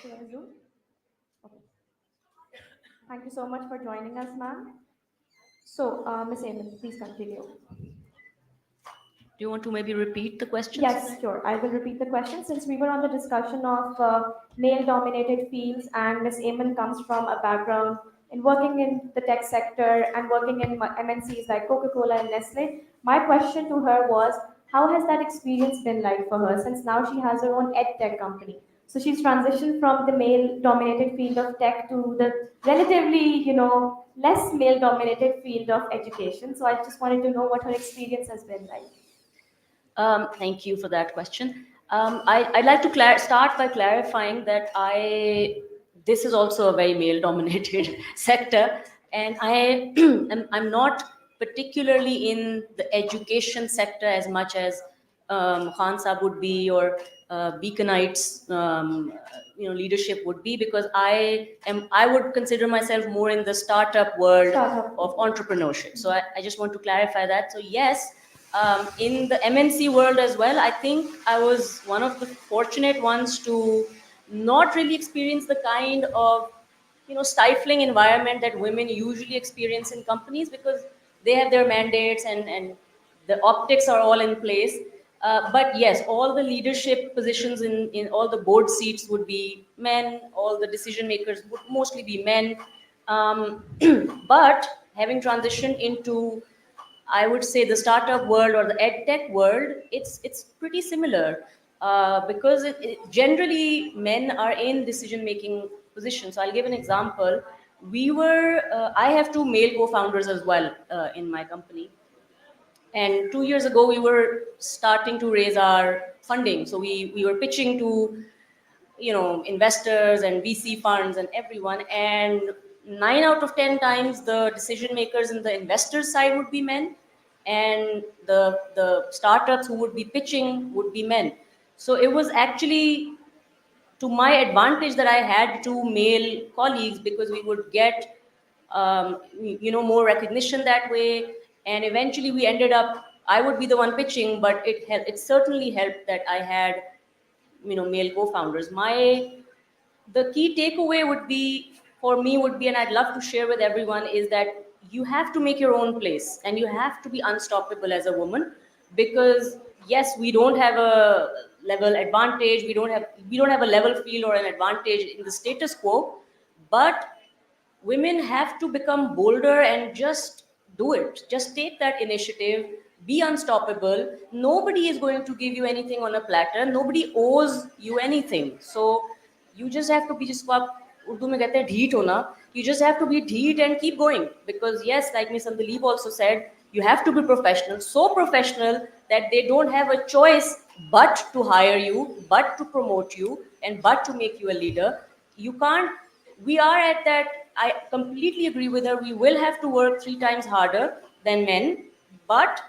Should I resume? Okay. Thank you so much for joining us, ma'am. So, Ms. Eamon, please continue. Do you want to maybe repeat the questions? Yes, sure. I will repeat the question. Since we were on the discussion of male-dominated fields, and Ms. Eamon comes from a background in working in the tech sector and working in MNCs like Coca-Cola and Nestle, my question to her was, how has that experience been like for her? Since now she has her own ed tech company. So she's transitioned from the male-dominated field of tech to the relatively, less male-dominated field of education. So I just wanted to know what her experience has been like. Thank you for that question. I'd like to start by clarifying that this is also a very male-dominated sector, and I'm not particularly in the education sector as much as Khan Saab would be, or Beaconites, leadership would be, because I would consider myself more in the startup world of entrepreneurship. So I just want to clarify that. So yes, in the MNC world as well, I think I was one of the fortunate ones to not really experience the kind of stifling environment that women usually experience in companies, because they have their mandates and the optics are all in place. But yes, all the leadership positions in all the board seats would be men, all the decision makers would mostly be men. But having transitioned into, I would say, the startup world or the ed tech world, it's pretty similar, because generally men are in decision making positions. So I'll give an example. I have two male co-founders as well in my company, and 2 years ago we were starting to raise our funding. So we were pitching to investors and VC funds and everyone, and 9 out of 10 times the decision makers in the investors side would be men, and the startups who would be pitching would be men. So it was actually to my advantage that I had two male colleagues, because we would get more recognition that way, and eventually we ended up, I would be the one pitching, but it certainly helped that I had male co-founders. The key takeaway would be, for me, would be, and I'd love to share with everyone, is that you have to make your own place and you have to be unstoppable as a woman, because yes, we don't have a level advantage, we don't have a level field or an advantage in the status quo, but women have to become bolder and just do it. Just take that initiative, be unstoppable. Nobody is going to give you anything on a platter, nobody owes you anything. So you just have to be, जिसको आप उर्दू में कहते हैं ढीठ होना, you just have to be ढीठ and keep going, because yes, like Ms. Andaleep also said, you have to be professional, so professional that they don't have a choice but to hire you, but to promote you, and but to make you a leader. You can't, we are at that, I completely agree with her, we will have to work 3 times harder than men, but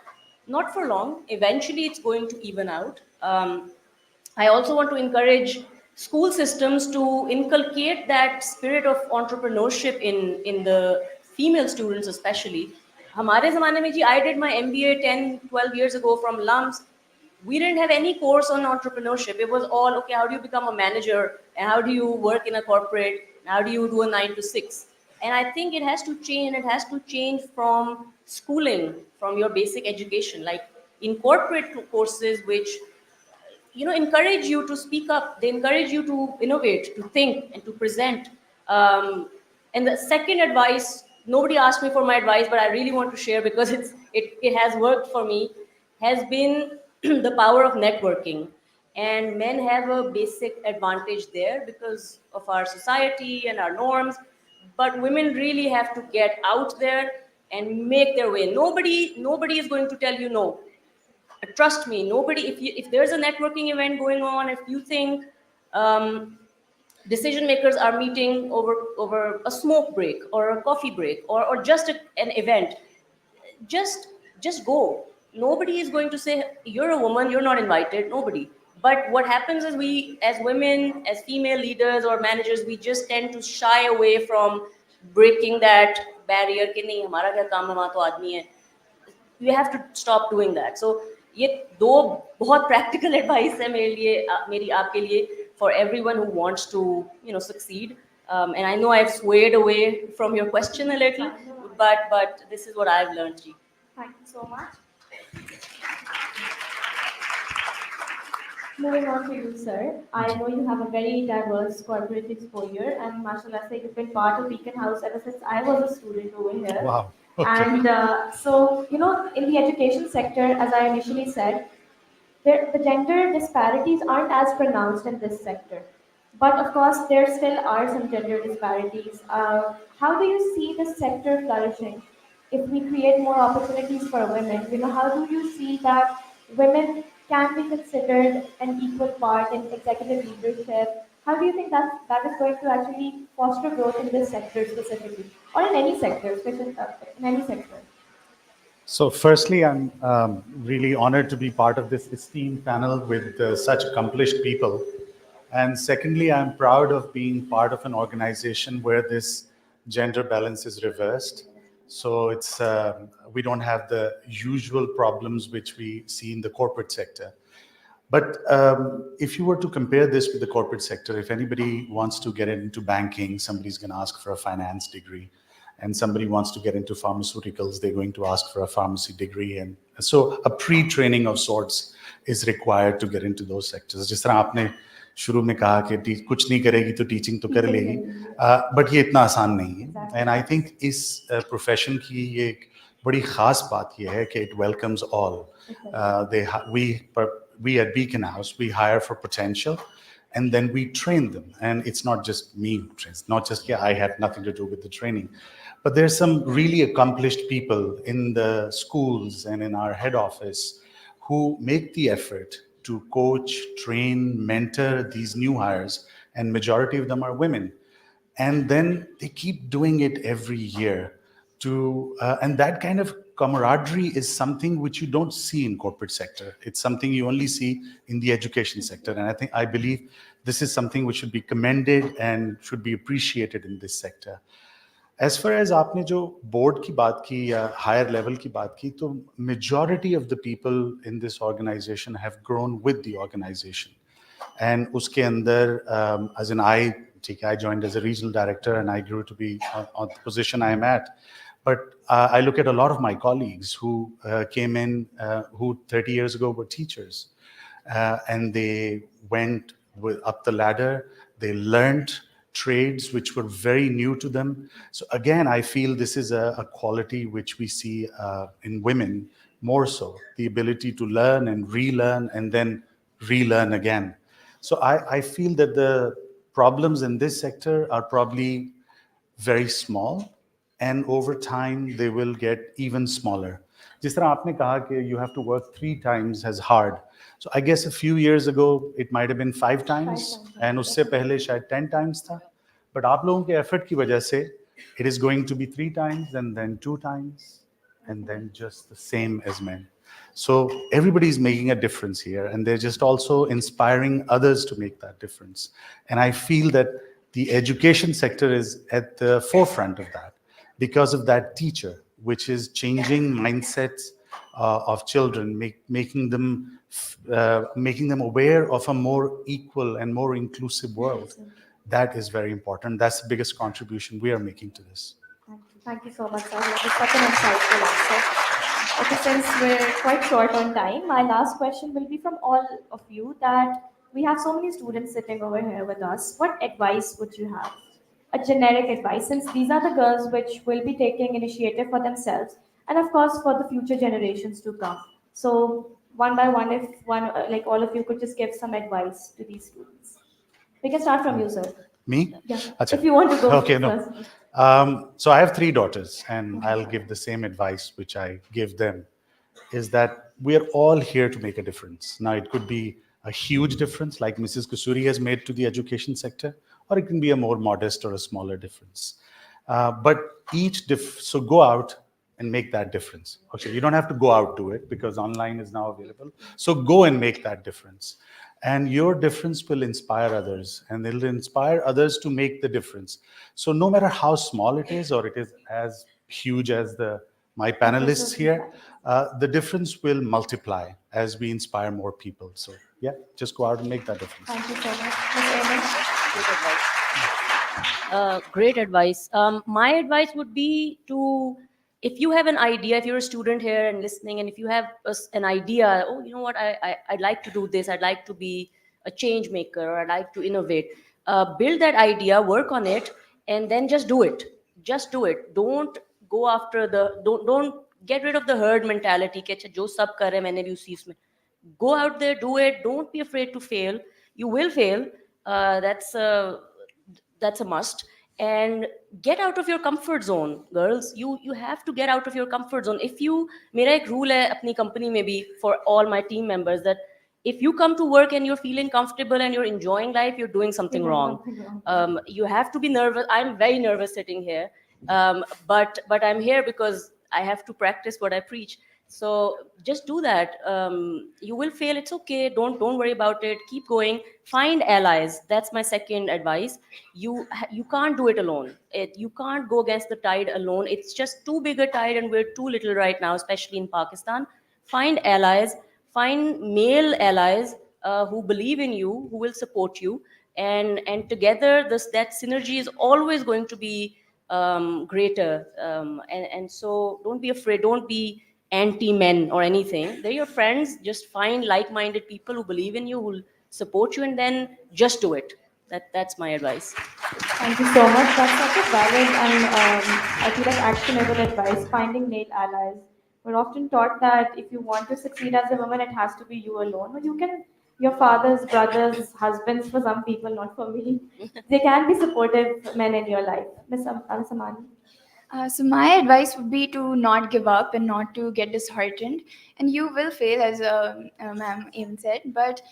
not for long. Eventually it's going to even out. I also want to encourage school systems to inculcate that spirit of entrepreneurship in the female students especially. हमारे ज़माने में जी, I did my MBA 10-12 years ago from LUMS. We didn't have any course on entrepreneurship. It was all, okay, how do you become a manager, and how do you work in a corporate, and how do you do a 9 to 6. And I think it has to change. It has to change from schooling, from your basic education, like incorporate courses which encourage you to speak up. They encourage you to innovate, to think, and to present. And the second advice, nobody asked me for my advice, but I really want to share because it has worked for me, has been the power of networking. And men have a basic advantage there because of our society and our norms, but women really have to get out there and make their way. Nobody is going to tell you no. Trust me, nobody. If there's a networking event going on, if you think decision makers are meeting over a smoke break or a coffee break, or just an event, just just go. Nobody is going to say you're a woman, you're not invited. Nobody. But what happens is, we as women, as female leaders or managers, we just tend to shy away from breaking that barrier कि नहीं हमारा क्या काम है, वहाँ तो आदमी है. You have to stop doing that. So ये दो बहुत practical advice है मेरे लिए, मेरी आपके लिए, for everyone who wants to succeed. And I know I've swayed away from your question a little, but this is what I've learned. Ji. Thank you so much. Moving on to you, sir. I know you have a very diverse corporate exposure, and mashallah, say you've been part of Beaconhouse ever since I was a student over here. Wow. Okay. And so, in the education sector, as I initially said, the gender disparities aren't as pronounced in this sector. But of course, there still are some gender disparities. How do you see the sector flourishing if we create more opportunities for women? How do you see that women can be considered an equal part in executive leadership? How do you think that is going to actually foster growth in this sector specifically, or in any sector, especially in any sector? So firstly, I'm really honored to be part of this esteemed panel with such accomplished people. And secondly, I'm proud of being part of an organization where this gender balance is reversed. So it's we don't have the usual problems which we see in the corporate sector. But if you were to compare this with the corporate sector, if anybody wants to get into banking, somebody's going to ask for a finance degree. And somebody wants to get into pharmaceuticals, they're going to ask for a pharmacy degree. And so a pre-training of sorts is required to get into those sectors. जिस तरह आपने शुरू में कहा कि कुछ नहीं करेगी तो टीचिंग तो कर लेगी, बट ये इतना आसान नहीं है. And I think इस प्रोफेशन की ये एक बड़ी ख़ास बात ये है कि it welcomes all. We at Beaconhouse, we hire for potential, and then we train them. And it's not just me who trains, not just, I had nothing to do with the training. But there's some really accomplished people in the schools and in our head office who make the effort to coach, train, mentor these new hires, and majority of them are women. And then they keep doing it every year. And that kind of camaraderie is something which you don't see in corporate sector. It's something you only see in the education sector. And I believe this is something which should be commended and should be appreciated in this sector. As far as आपने जो board की बात की या higher level की बात की, तो majority of the people in this organization have grown with the organization. And उसके अंदर, as in I joined as a regional director and I grew to be on the position I am at. But I look at a lot of my colleagues who came in, who 30 years ago were teachers. And they went up the ladder, they learned trades which were very new to them. So again, I feel this is a quality which we see in women more so, the ability to learn and relearn and then relearn again. So I feel that the problems in this sector are probably very small, and over time they will get even smaller. जिस तरह आपने कहा कि you have to work 3 times as hard. So I guess a few years ago it might have been 5 times, and उससे पहले शायद 10 times था. But आप लोगों के effort की वजह से it is going to be 3 times and then 2 times and then just the same as men. So everybody's making a difference here, and they're just also inspiring others to make that difference. And I feel that the education sector is at the forefront of that because of that teacher, which is changing mindsets of children, making them aware of a more equal and more inclusive world. That is very important. That's the biggest contribution we are making to this. Thank you. Thank you so much, sir. That was such an insightful answer. Okay, since we're quite short on time, my last question will be from all of you that we have so many students sitting over here with us. What advice would you have? A generic advice, since these are the girls which will be taking initiative for themselves and of course for the future generations to come. So one by one, if one like all of you could just give some advice to these students. We can start from you, sir. Me? Yeah. Acha. If you want to go Okay, no. first. So I have 3 daughters, and I'll give the same advice which I give them, is that we are all here to make a difference. Now, it could be a huge difference like Mrs. Kusuri has made to the education sector, or it can be a more modest or a smaller difference. But so go out and make that difference. Okay, you don't have to go out to it because online is now available. So go and make that difference. And your difference will inspire others, and it'll inspire others to make the difference. So no matter how small it is, or it is as huge as my panelists here, the difference will multiply as we inspire more people. So yeah, just go out and make that difference. Thank you so much. Ms. Amen. Great advice. My advice would be to, if you have an idea, if you're a student here and listening, and if you have an idea, oh, you know what, I'd like to do this, I'd like to be a change maker, or I'd like to innovate, build that idea, work on it, and then just do it. Just do it. Don't go after don't get rid of the herd mentality. कि अच्छा जो सब कर रहे हैं मैंने भी उसी उसमें. Go out there, do it. Don't be afraid to fail. You will fail. That's a must. And get out of your comfort zone, girls. You have to get out of your comfort zone. If you, मेरा एक rule है अपनी company में भी for all my team members, that if you come to work and you're feeling comfortable and you're enjoying life, you're doing something wrong. You have to be nervous. I'm very nervous sitting here, but I'm here because I have to practice what I preach. So just do that. You will fail. It's okay. Don't worry about it. Keep going. Find allies. That's my second advice. You can't do it alone. You can't go against the tide alone. It's just too big a tide, and we're too little right now, especially in Pakistan. Find allies. Find male allies who believe in you, who will support you, and together that synergy is always going to be greater. And so don't be afraid. Don't be anti-men or anything. They're your friends. Just find like-minded people who believe in you, who will support you, and then just do it. That's my advice. Thank you so much. That's such a valid and I feel like actionable advice. Finding male allies. We're often taught that if you want to succeed as a woman, it has to be you alone. But you can, your fathers, brothers, husbands, for some people, not for me. They can be supportive men in your life. Miss Amani. So my advice would be to not give up and not to get disheartened. And you will fail, as ma'am even said. But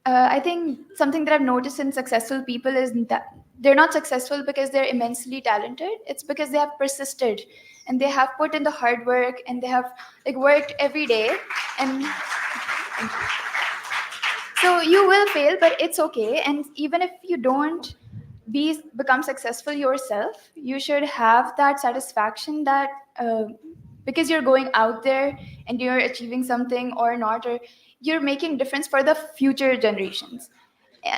I think something that I've noticed in successful people is that they're not successful because they're immensely talented. It's because they have persisted and they have put in the hard work and they have worked every day. And so you will fail, but it's okay. And even if you don't become successful yourself, you should have that satisfaction that because you're going out there and you're achieving something or not, or you're making difference for the future generations.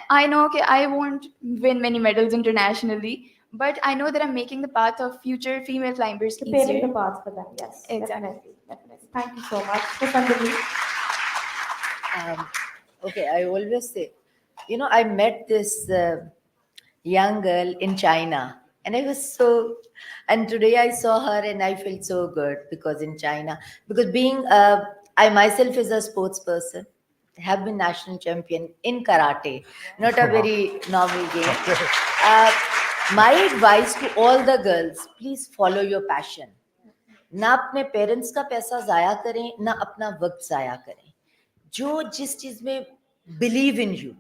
I know, okay, I won't win many medals internationally, but I know that I'm making the path of future female climbers Paving easier. the path for them, yes. Exactly. Definitely. Thank you so much. For somebody. Okay, I always say, I met this young girl in China, and and today I saw her and I felt so good because in China, because I myself is a sports person, have been national champion in karate, not a very normal game. My advice to all the girls, please follow your passion. ना अपने parents का पैसा जाया करें, ना अपना वक्त जाया करें. जो जिस चीज में बिलीव इन यू,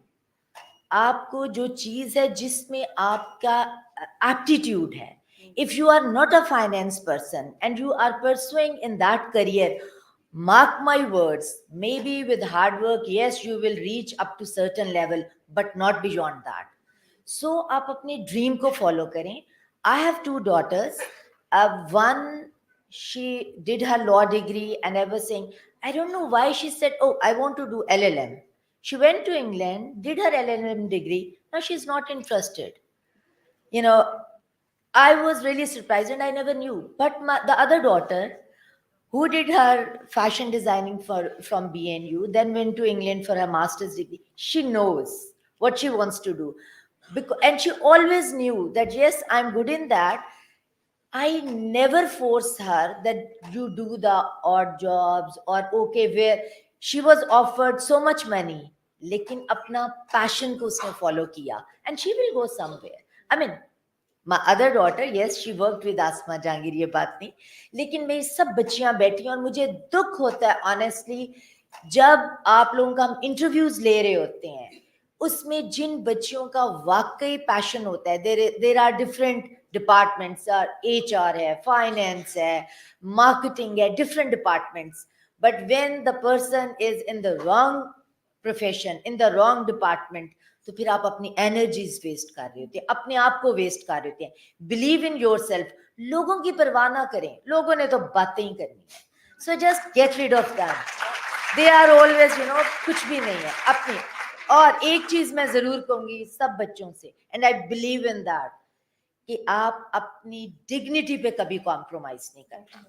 आपको जो चीज है जिसमें आपका एप्टीट्यूड है, if you are not a finance person and you are pursuing in that career, Mark my words, maybe with hard work, yes, you will reach up to certain level, but not beyond that. So आप अपने dream को follow करें. I have two daughters. One, she did her law degree, and I was saying, I don't know why she said, oh, I want to do LLM. She went to England, did her LLM degree. Now she's not interested. You know, I was really surprised and I never knew. But the other daughter, who did her fashion designing from BNU, then went to England for her master's degree, she knows what she wants to do. And she always knew that, yes, I'm good in that. I never force her that you do the odd jobs or okay, where she was offered so much money, लेकिन अपना passion को उसने follow किया, and she will go somewhere. I mean, my other daughter, yes, she worked with Asma Jahangir, ये बात नहीं, लेकिन मेरी सब बच्चियां बैठी हैं और मुझे दुख होता है honestly, जब आप लोगों का हम interviews ले रहे होते हैं, उसमें जिन बच्चियों का वाकई passion होता है, there are different departments, HR है, finance है, marketing है, different departments. But when the person is in the wrong profession, in the wrong department, तो फिर आप अपनी एनर्जीज वेस्ट कर रहे होते हैं, अपने आप को वेस्ट कर रहे होते हैं. Believe in yourself. लोगों की परवाह ना करें, लोगों ने तो बातें ही करनी है. So just get rid of them. They are always, you know, कुछ भी नहीं है अपनी. और एक चीज मैं जरूर कहूंगी सब बच्चों से, and I believe in that, कि आप अपनी डिग्निटी पे कभी कॉम्प्रोमाइज नहीं करना.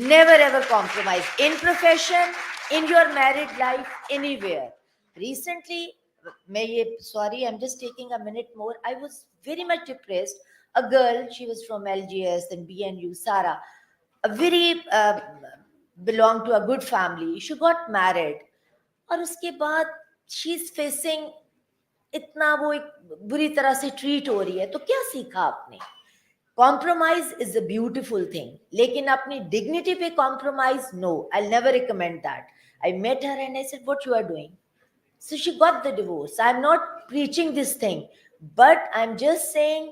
Never ever compromise in profession, in your married life, anywhere. Recently, sorry, I'm just taking a minute more. I was very much depressed. A girl, she was from LGS, then BNU, Sara, a very belonged to a good family. She got married. और उसके बाद she's facing इतना वो एक बुरी तरह से treat हो रही है. तो क्या सीखा आपने? Compromise is a beautiful thing. लेकिन अपनी dignity पे compromise, no, I'll never recommend that. I met her and I said, what you are doing? So she got the divorce. I'm not preaching this thing, but I'm just saying,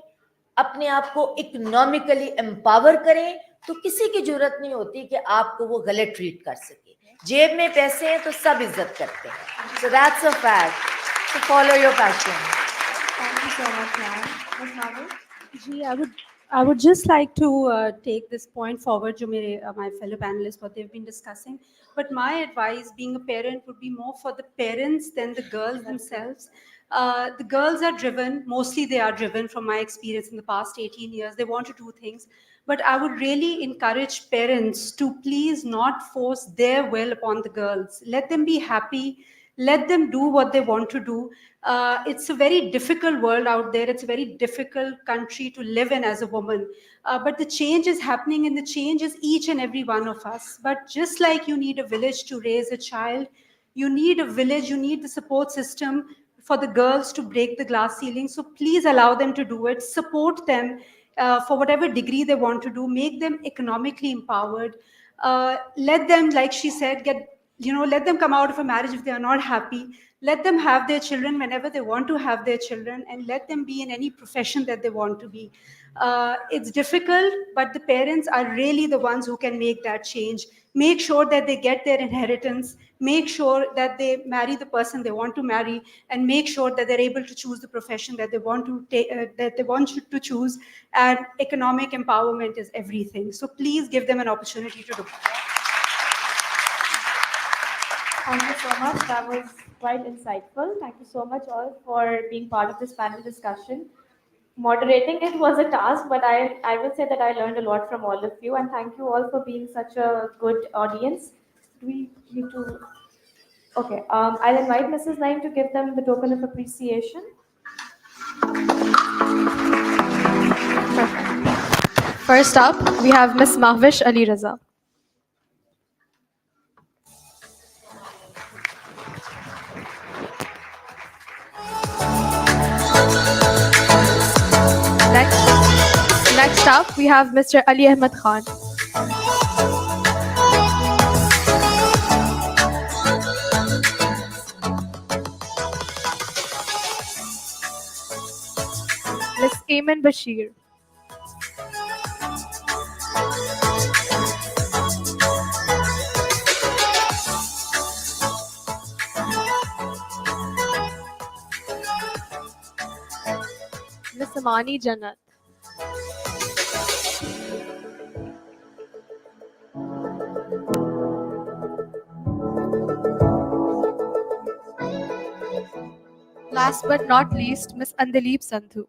अपने आप को economically empower करें, तो किसी की जरूरत नहीं होती कि आपको वो गलत treat कर सके. जेब में पैसे हैं तो सब इज्जत करते हैं. So that's a fact. So follow your passion. Thank you so much, ma'am. Ms. Marvel? Ji, I would just like to take this point forward, jo my fellow panelists, what they've been discussing. But my advice, being a parent, would be more for the parents than the girls themselves. The girls are driven, mostly they are driven from my experience in the past 18 years. They want to do things. But I would really encourage parents to please not force their will upon the girls. Let them be happy. Let them do what they want to do. It's a very difficult world out there. It's a very difficult country to live in as a woman. But the change is happening, and the change is each and every one of us. But just like you need a village to raise a child, you need a village, you need the support system for the girls to break the glass ceiling. So please allow them to do it. Support them for whatever degree they want to do. Make them economically empowered. Let them, like she said, let them come out of a marriage if they are not happy. Let them have their children whenever they want to have their children, and let them be in any profession that they want to be. It's difficult, but the parents are really the ones who can make that change. Make sure that they get their inheritance. Make sure that they marry the person they want to marry, and make sure that they're able to choose the profession that they want to to choose. And economic empowerment is everything. So please give them an opportunity to do that. Thank you so much. That was quite insightful. Thank you so much all for being part of this panel discussion. Moderating it was a task, but I will say that I learned a lot from all of you, and thank you all for being such a good audience. Do we need to? Okay, I'll invite Mrs. Naim to give them the token of appreciation. First up, we have Miss Mahvish Ali Raza. Next up, we have Mr. Ali Ahmed Khan. Miss Ayman Bashir. Asmani Jannat. Last but not least, Miss Andaleep Sandhu.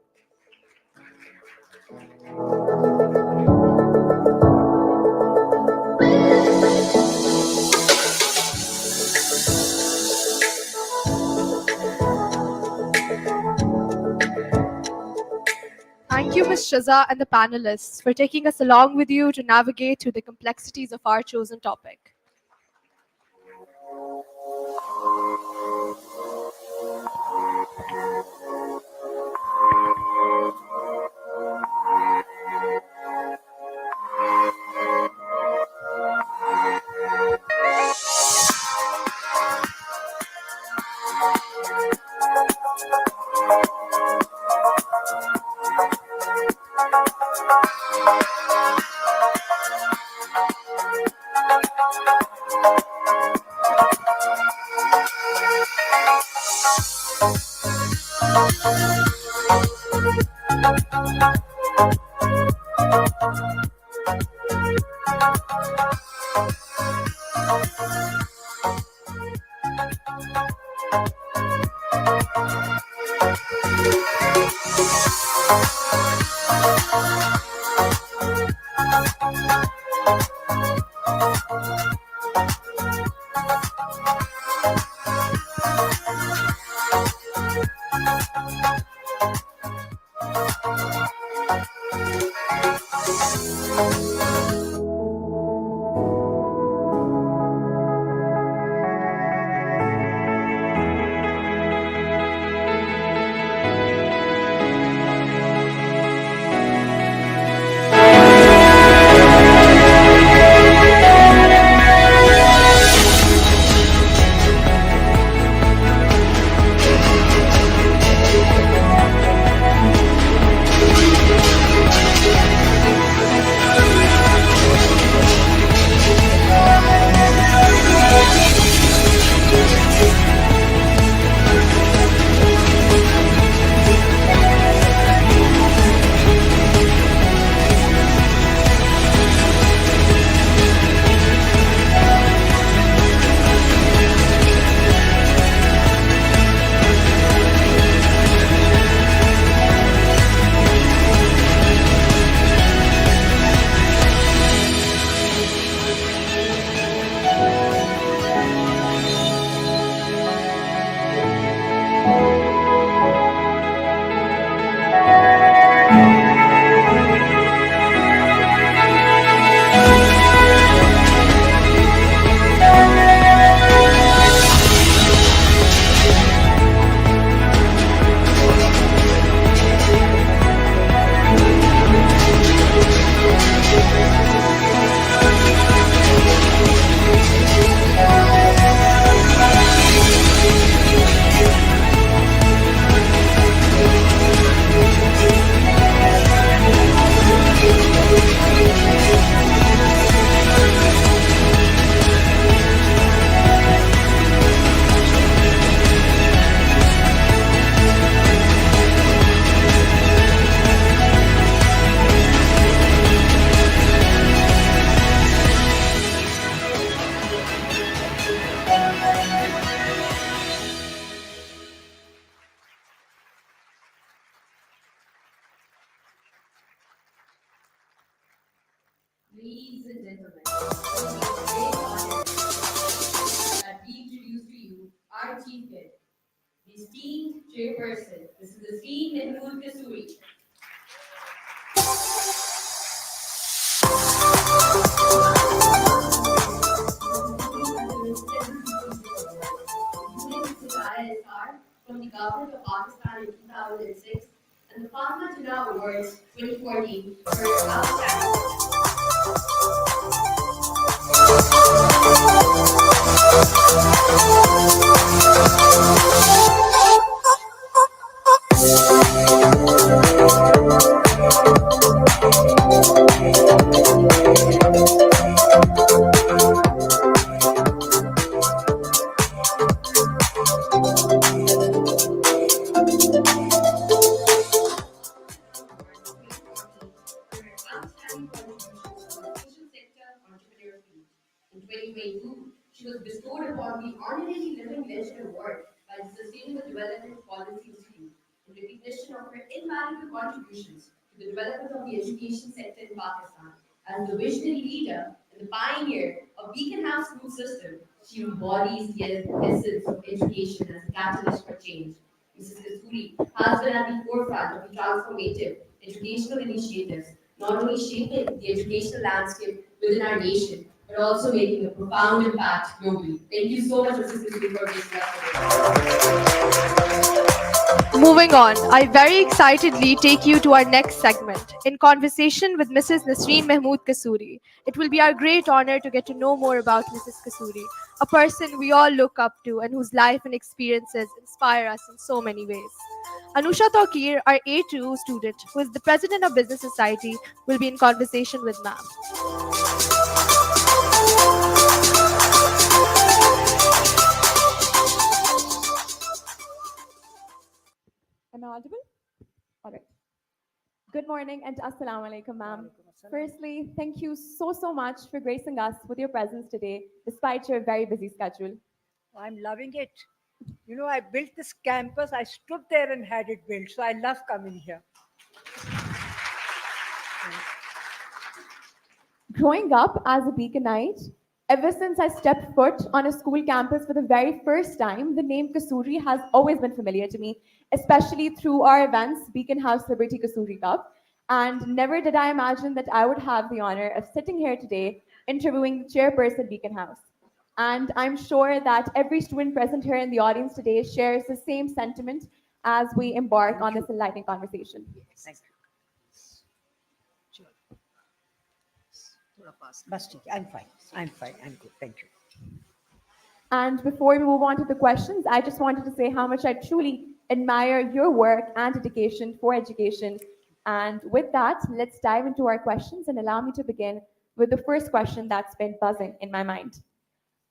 Thank you, Ms. Shaza and the panelists, for taking us along with you to navigate through the complexities of our chosen topic. Ladies and gentlemen, it is with great honor that we introduce to you our chief guest, the esteemed chairperson, Mrs. Esteemed Mahmood Kasuri. From the government of Pakistan in 2006 and the Fatma Jinnah Awards 2014 for outstanding. In 2022, she was bestowed upon the Honorary Living Legend Award by the Sustainable Development Policy Institute in recognition of her invaluable contributions to the development of the education sector in Pakistan. As the visionary leader and the pioneer of Beaconhouse school system, she embodies the essence of education as a catalyst for change. Mrs. Kasuri has been at the forefront of the transformative educational initiatives, not only shaping the educational landscape within our nation, but also making a profound impact globally. Thank you so much, Mrs. Kasuri, for being us today. Moving on, I very excitedly take you to our next segment, in conversation with Mrs. Nasreen Mahmood Kasuri. It will be our great honor to get to know more about Mrs. Kasuri, a person we all look up to and whose life and experiences inspire us in so many ways. Anusha Tokir, our A2 student, who is the president of Business Society, will be in conversation with ma'am. Am I audible? All right. Good morning and assalamu alaikum, ma'am. Firstly, thank you so much for gracing us with your presence today, despite your very busy schedule. I'm loving it. You know, I built this campus. I stood there and had it built. So I love coming here. Growing up as a Beaconite, ever since I stepped foot on a school campus for the very first time, the name Kasuri has always been familiar to me, especially through our events, Beaconhouse Liberty Kasuri Cup. And never did I imagine that I would have the honor of sitting here today interviewing the chairperson Beaconhouse. And I'm sure that every student present here in the audience today shares the same sentiment as we embark on this enlightening conversation. Thank you. Basti, I'm fine. I'm fine. I'm good. Thank you. And before we move on to the questions, I just wanted to say how much I truly admire your work and dedication for education. And with that, let's dive into our questions and allow me to begin with the first question that's been buzzing in my mind.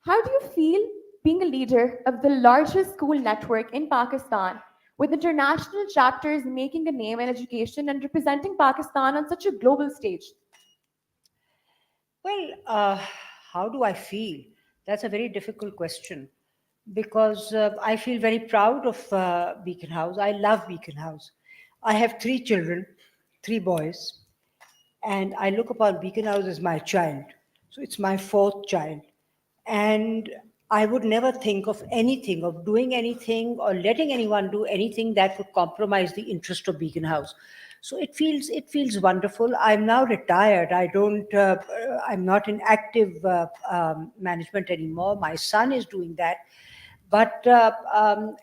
How do you feel being a leader of the largest school network in Pakistan, with international chapters making a name in education and representing Pakistan on such a global stage? Well, how do I feel? That's a very difficult question because I feel very proud of Beacon House. I love Beacon House. I have 3 children, 3 boys, and I look upon Beacon House as my child. So it's my 4th child. And I would never think of anything, of doing anything or letting anyone do anything that would compromise the interest of Beacon House. So it feels wonderful. I'm now retired. I'm not in active management anymore. My son is doing that, but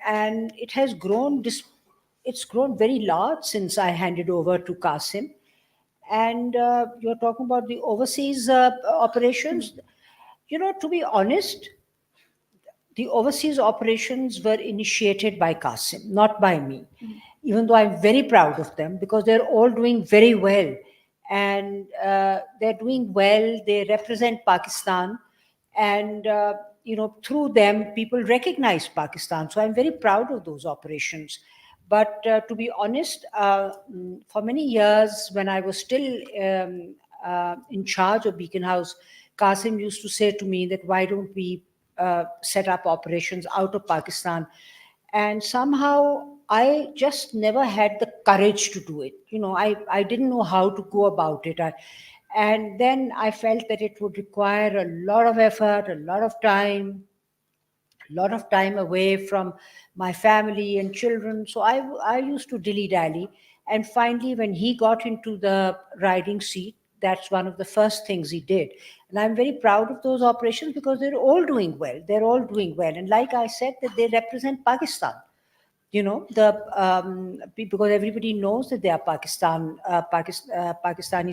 and it has grown. It's grown very large since I handed over to Qasim. And you're talking about the overseas operations. You know, to be honest, the overseas operations were initiated by Qasim, not by me, even though I'm very proud of them because they're all doing very well. And they're doing well, they represent Pakistan. And, through them, people recognize Pakistan. So I'm very proud of those operations. But to be honest, for many years, when I was still in charge of Beacon House, Qasim used to say to me that why don't we set up operations out of Pakistan? And somehow I just never had the courage to do it. I didn't know how to go about it. And then I felt that it would require a lot of effort, a lot of time away from my family and children. So I used to dilly-dally. And finally, when he got into the riding seat, that's one of the first things he did. And I'm very proud of those operations because they're all doing well. They're all doing well. And like I said, that they represent Pakistan. Because everybody knows that they are Pakistani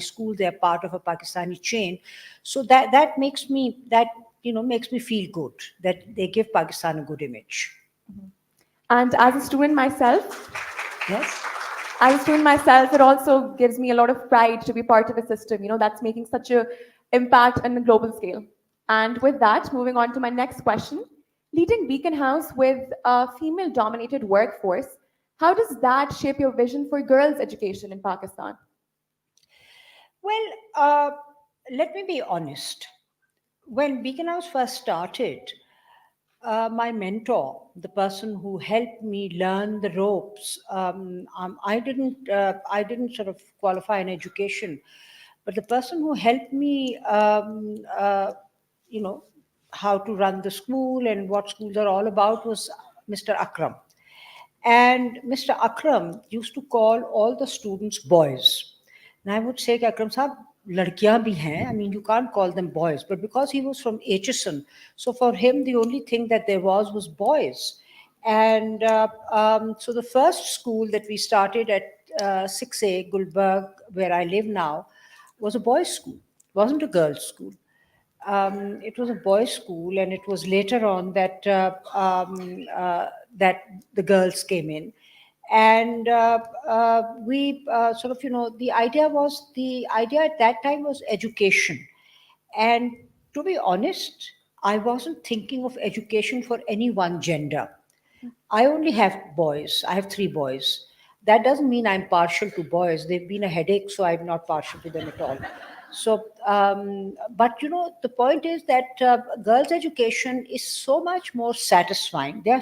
school. They are part of a Pakistani chain. So that makes me feel good that they give Pakistan a good image. And as a student myself, yes, it also gives me a lot of pride to be part of a system, that's making such a impact on a global scale. And with that, moving on to my next question, leading Beacon House with a female-dominated workforce, how does that shape your vision for girls' education in Pakistan? Well, let me be honest. when Beacon House first started, my mentor, the person who helped me learn the ropes, I didn't sort of qualify in education, but the person who helped me, you know, how to run the school and what schools are all about was Mr. Akram. And Mr. Akram used to call all the students boys. And I would say, Akram Sahab, ladkiyan bhi hain. I mean, you can't call them boys. But because he was from Aitchison, so for him, the only thing that there was boys. And so the first school that we started at 6A, Gulberg, where I live now, was a boys' school. It wasn't a girls' school. It was a boys' school, and it was later on that the girls came in, and we sort of, the idea at that time was education, and to be honest, I wasn't thinking of education for any one gender. I only have boys. I have three boys. That doesn't mean I'm partial to boys. They've been a headache, so I'm not partial to them at all. So, but the point is that girls' education is so much more satisfying. They're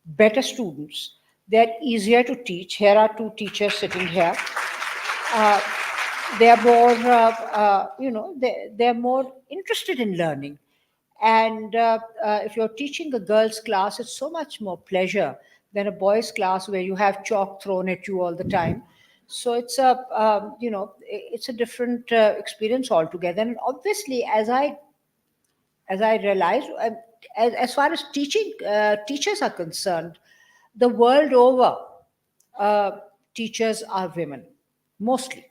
better students. They're easier to teach. Here are two teachers sitting here. Uh, they're more, they're more interested in learning. And if you're teaching a girls' class, it's so much more pleasure than a boys' class where you have chalk thrown at you all the time. So it's a different experience altogether. And obviously, as I realized, as far as teachers are concerned, the world over, uh, teachers are women, mostly,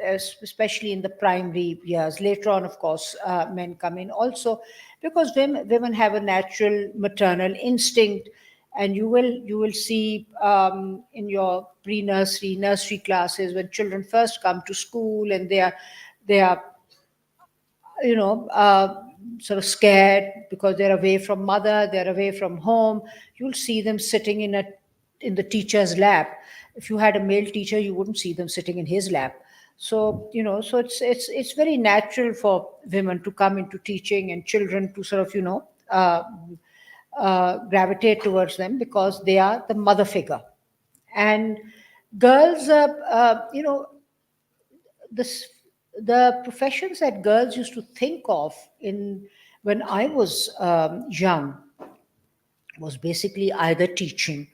especially in the primary years. Later on, of course, men come in also, because women have a natural maternal instinct, and you will see in your pre-nursery, nursery classes, when children first come to school and they are you know uh, sort of scared because they're away from mother, they're away from home. You'll see them sitting in the teacher's lap. If you had a male teacher, you wouldn't see them sitting in his lap. So so it's very natural for women to come into teaching, and children to sort of gravitate towards them because they are the mother figure. And girls, this the professions that girls used to think of in when I was young was basically either teaching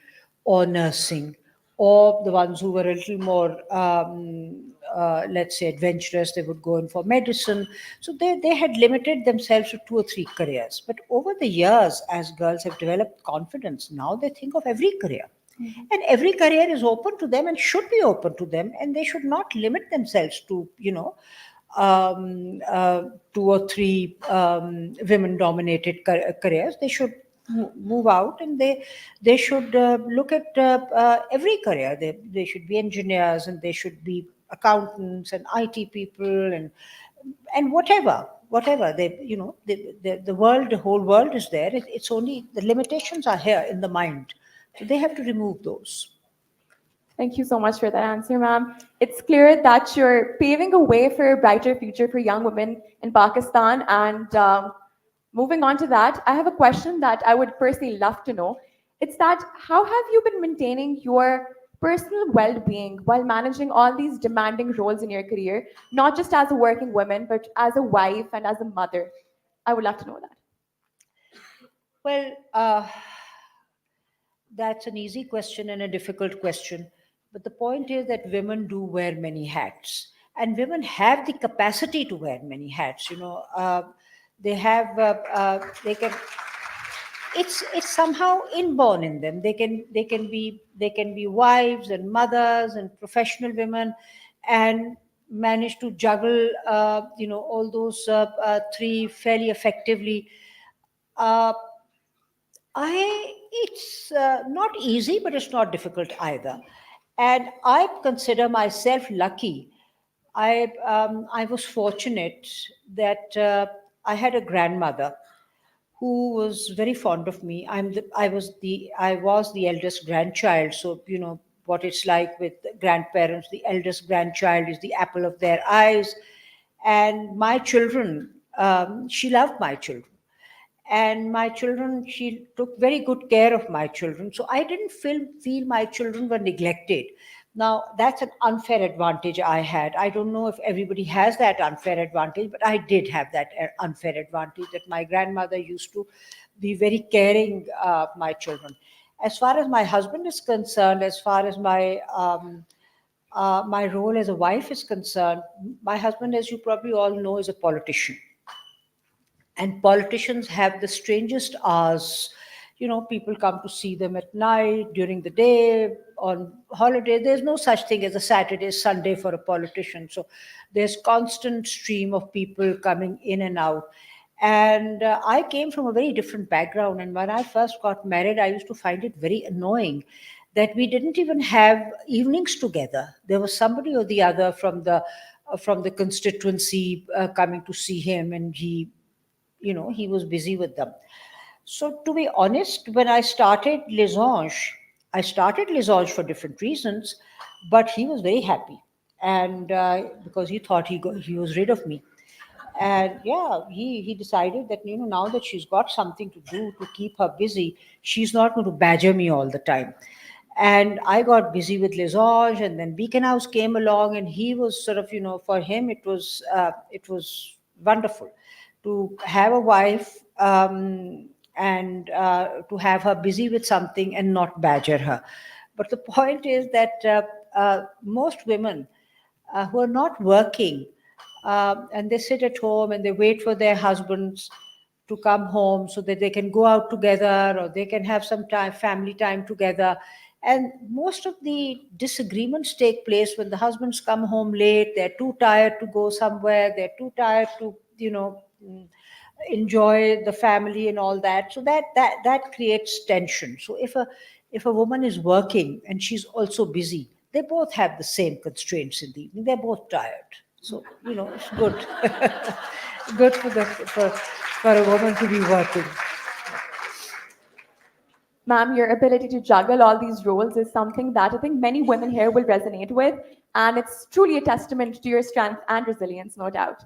or nursing, or the ones who were a little more, let's say, adventurous, they would go in for medicine. So they had limited themselves to two or three careers. But over the years, as girls have developed confidence, now they think of every career. And every career is open to them and should be open to them, and they should not limit themselves to two or three women dominated careers. They should move out, and they should look at every career. They should be engineers, and they should be accountants and IT people, and whatever they the world, the whole world is there. It's only the limitations are here in the mind, so they have to remove those. Thank you so much for that answer, ma'am. It's clear that you're paving a way for a brighter future for young women in Pakistan. And moving on to that, I have a question that I would personally love to know. It's that how have you been maintaining your personal well being while managing all these demanding roles in your career, not just as a working woman, but as a wife and as a mother? I would love to know that. Well, that's an easy question and a difficult question. But the point is that women do wear many hats, and women have the capacity to wear many hats. They have, they can. It's somehow inborn in them. They can be wives and mothers and professional women, and manage to juggle all those three fairly effectively. Uh, I It's not easy, but it's not difficult either. And I consider myself lucky. I was fortunate that I had a grandmother who was very fond of me. I was the eldest grandchild, so what it's like with grandparents. The eldest grandchild is the apple of their eyes, and my children she loved my children. And my children, she took very good care of my children. So I didn't feel my children were neglected. Now, that's an unfair advantage I had. I don't know if everybody has that unfair advantage, but I did have that unfair advantage that my grandmother used to be very caring of my children. As far as my husband is concerned, as far as my role as a wife is concerned, my husband, as you probably all know, is a politician. And politicians have the strangest hours. You know, people come to see them at night, during the day, on holiday. There's no such thing as a Saturday, Sunday for a politician. So there's constant stream of people coming in and out. And I came from a very different background. And when I first got married, I used to find it very annoying that we didn't even have evenings together. There was somebody or the other from the constituency coming to see him, and he was busy with them. So to be honest, when I started Lisange for different reasons, but he was very happy, and because he thought he was rid of me. And yeah, he decided that now that she's got something to do to keep her busy, she's not going to badger me all the time. And I got busy with Lisange, and then Beaconhouse came along, and he was sort of, for him it was wonderful to have a wife, and to have her busy with something and not badger her. But the point is that most women who are not working, and they sit at home and they wait for their husbands to come home so that they can go out together, or they can have some time, family time together. And most of the disagreements take place when the husbands come home late. They're too tired to go somewhere. They're too tired to, enjoy the family and all that. So that creates tension. So if a woman is working and she's also busy, they both have the same constraints in the evening. They're both tired. So it's good. Good for a woman to be working. Ma'am, your ability to juggle all these roles is something that I think many women here will resonate with, and it's truly a testament to your strength and resilience, no doubt.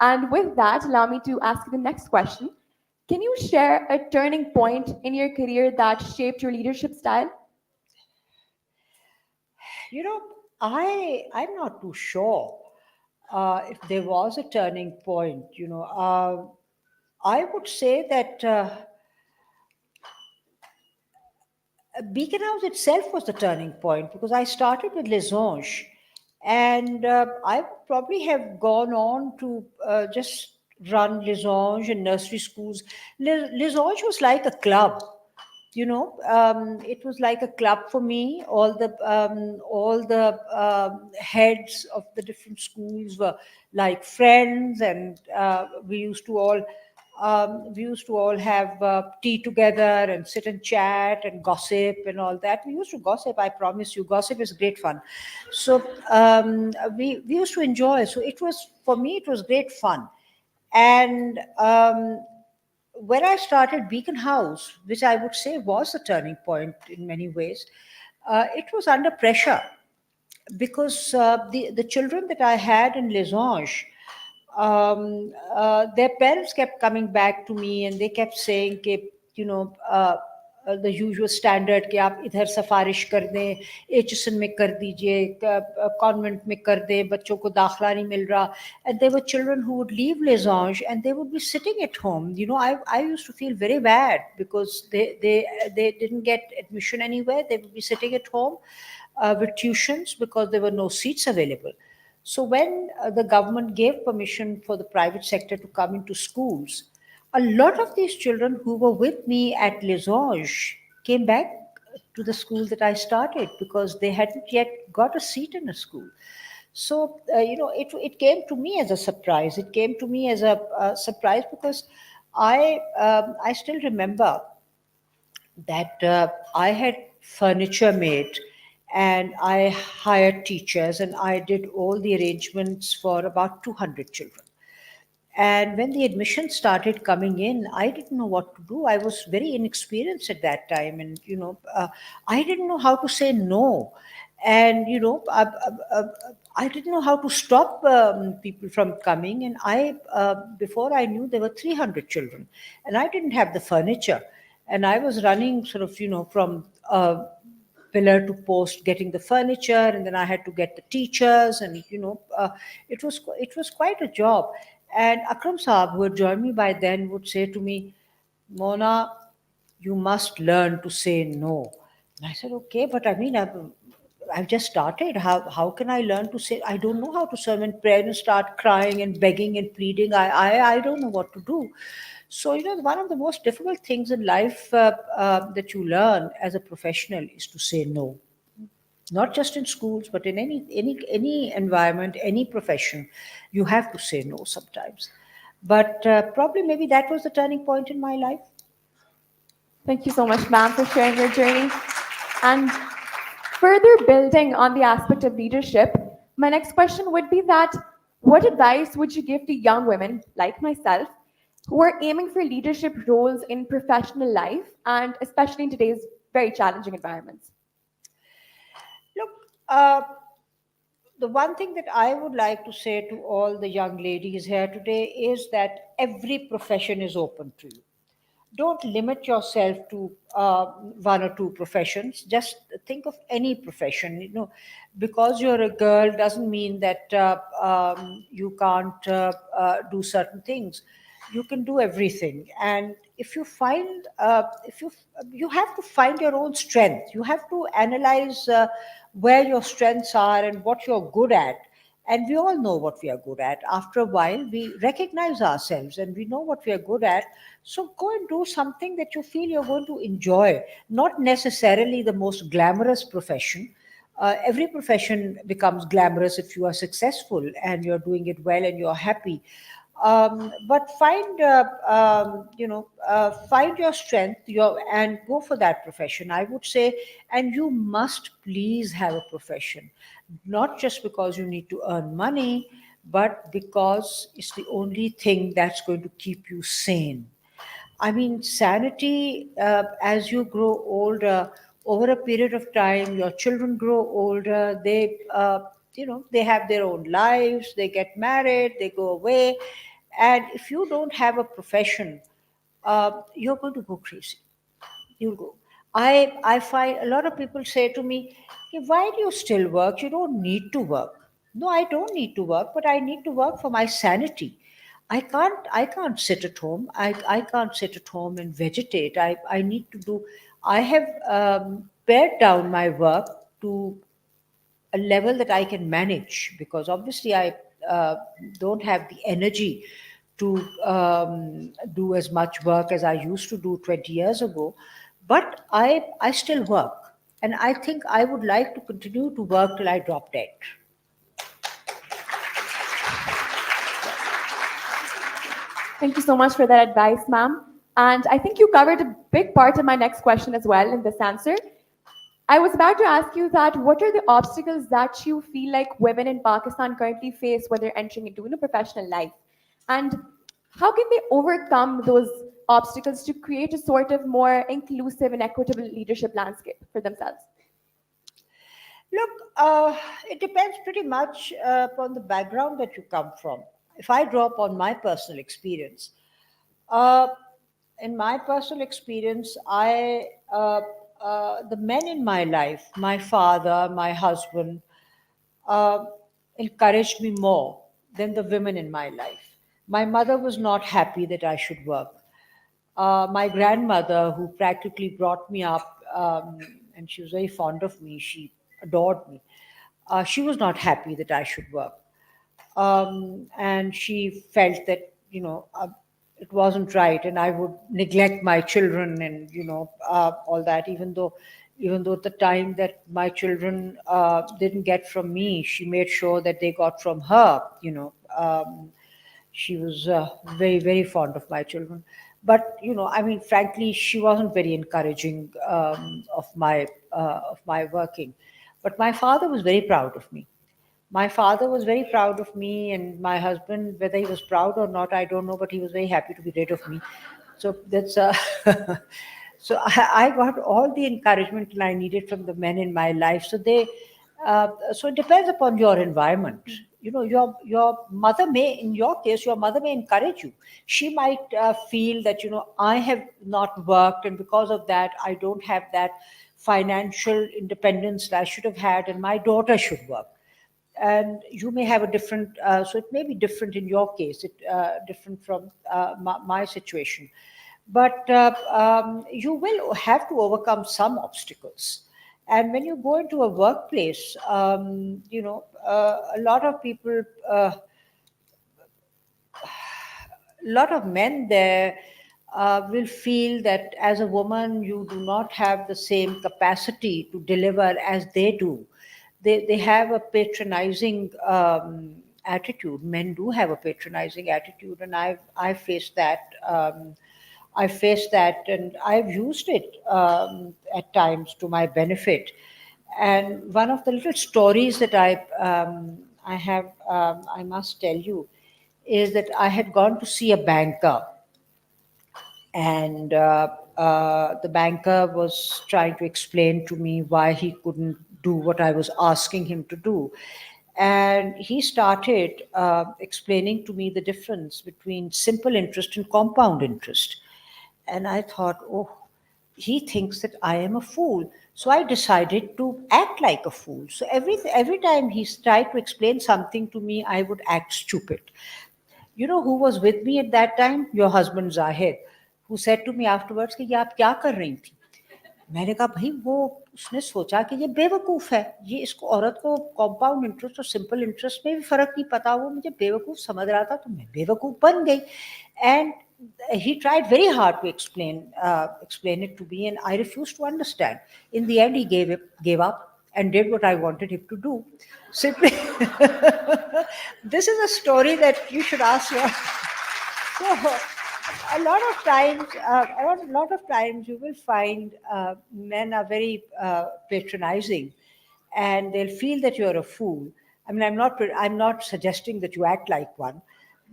And with that, allow me to ask you the next question. Can you share a turning point in your career that shaped your leadership style? You know, I'm not too sure if there was a turning point. I would say that Beaconhouse itself was the turning point, because I started with Lisange, and I would probably have gone on to just run Lisange and nursery schools. Lisange was like a club. It was like a club for me. All the heads of the different schools were like friends, and we used to all have tea together and sit and chat and gossip and all that. We used to gossip, I promise you. Gossip is great fun. So we used to enjoy. So for me, it was great fun. And when I started Beaconhouse, which I would say was a turning point in many ways, it was under pressure, because the children that I had in Lisange, their parents kept coming back to me, and they kept saying, you know, uh, the usual standard कि आप इधर सफारिश कर दें, HSN में कर दीजिए, convent में कर दें, बच्चों को दाखला नहीं मिल रहा. And there were children who would leave Lisange and they would be sitting at home. I used to feel very bad, because they didn't get admission anywhere. They would be sitting at home with tuitions, because there were no seats available. So when the government gave permission for the private sector to come into schools, a lot of these children who were with me at Lisange came back to the school that I started, because they hadn't yet got a seat in a school. So, it came to me as a surprise. It came to me as a surprise, because I still remember that I had furniture made, and I hired teachers, and I did all the arrangements for about 200 children. And when the admissions started coming in, I didn't know what to do. I was very inexperienced at that time, and I didn't know how to say no. And I didn't know how to stop people from coming. And before I knew, there were 300 children, and I didn't have the furniture. And I was running sort of, from pillar to post, getting the furniture, and then I had to get the teachers, and it was quite a job. And Akram Saab, who had joined me by then, would say to me, Mona, you must learn to say no. And I said, okay, but I mean, I've just started. How can I learn to say? I don't know how to serve. When parents start crying and begging and pleading, I don't know what to do. So, one of the most difficult things in life that you learn as a professional is to say no. Not just in schools, but in any environment, any profession, you have to say no sometimes. But probably maybe that was the turning point in my life. Thank you so much, ma'am, for sharing your journey. And further building on the aspect of leadership, my next question would be that what advice would you give to young women like myself who are aiming for leadership roles in professional life and especially in today's very challenging environments? Look, uh, the one thing that I would like to say to all the young ladies here today is that every profession is open to you. Don't limit yourself to one or two professions. Just think of any profession. Because you're a girl doesn't mean that you can't do certain things. You can do everything. And if you find if you have to find your own strength. You have to analyze where your strengths are and what you're good at. And we all know what we are good at. After a while, we recognize ourselves and we know what we are good at. So go and do something that you feel you're going to enjoy, not necessarily the most glamorous profession. Every profession becomes glamorous if you are successful and you're doing it well and you're happy. But find your strength, and go for that profession, I would say. And you must please have a profession, not just because you need to earn money, but because it's the only thing that's going to keep you sane. I mean, sanity, as you grow older, over a period of time, your children grow older, they have their own lives, they get married, they go away. And if you don't have a profession, you're going to go crazy. You'll go. I find a lot of people say to me, "Hey, why do you still work? You don't need to work." No, I don't need to work, but I need to work for my sanity. I can't sit at home. I can't sit at home and vegetate. I need to do. I have pared down my work to a level that I can manage, because obviously I don't have the energy to do as much work as I used to do 20 years ago. But I still work. And I think I would like to continue to work till I drop dead. Thank you so much for that advice, ma'am. And I think you covered a big part of my next question as well in this answer. I was about to ask you that what are the obstacles that you feel like women in Pakistan currently face when they're entering into professional life? And how can they overcome those obstacles to create a sort of more inclusive and equitable leadership landscape for themselves? Look, it depends pretty much upon the background that you come from. If I draw upon my personal experience, uh, in my personal experience, the men in my life, my father, my husband, uh, encouraged me more than the women in my life. My mother was not happy that I should work. My grandmother, who practically brought me up, and she was very fond of me, she adored me. She was not happy that I should work. And she felt that, it wasn't right, and I would neglect my children, and all that. Even though at the time that my children didn't get from me, she made sure that they got from her. She was very, very fond of my children. But I mean, frankly, she wasn't very encouraging of my working. But my father was very proud of me. My father was very proud of me, and my husband, whether he was proud or not, I don't know, but he was very happy to be rid of me. So that's so I got all the encouragement that I needed from the men in my life. So So it depends upon your environment. Your mother may, in your case, your mother may encourage you. She might feel that, I have not worked, and because of that, I don't have that financial independence that I should have had, and my daughter should work. And you may have a different, so it may be different in your case, different from my situation. But you will have to overcome some obstacles. And when you go into a workplace, a lot of people, a lot of men there will feel that as a woman, you do not have the same capacity to deliver as they do. They have a patronizing attitude. Men do have a patronizing attitude, and I faced that. I faced that, and I've used it at times to my benefit. And one of the little stories that I have, I must tell you, is that I had gone to see a banker, and the banker was trying to explain to me why he couldn't do what I was asking him to do. And he started explaining to me the difference between simple interest and compound interest. And I thought, oh, he thinks that I am a fool. So I decided to act like a fool. So every time he tried to explain something to me, I would act stupid. You know who was with me at that time? Your husband Zahid, who said to me afterwards कि ये आप क्या कर रही थी? मैंने कहा भाई वो उसने सोचा कि ये बेवकूफ़ है, ये इसको औरत को कंपाउंड इंटरेस्ट और सिंपल इंटरेस्ट में भी फ़र्क नहीं पता, वो मुझे बेवकूफ़ समझ रहा था तो मैं बेवकूफ़ बन गई. And he tried very hard to explain it to me, and I refused to understand. In the end, he gave up and did what I wanted him to do. Simply, this is a story that you should ask your. So, a lot of times you will find men are very patronizing, and they'll feel that you're a fool. I mean, I'm not suggesting that you act like one,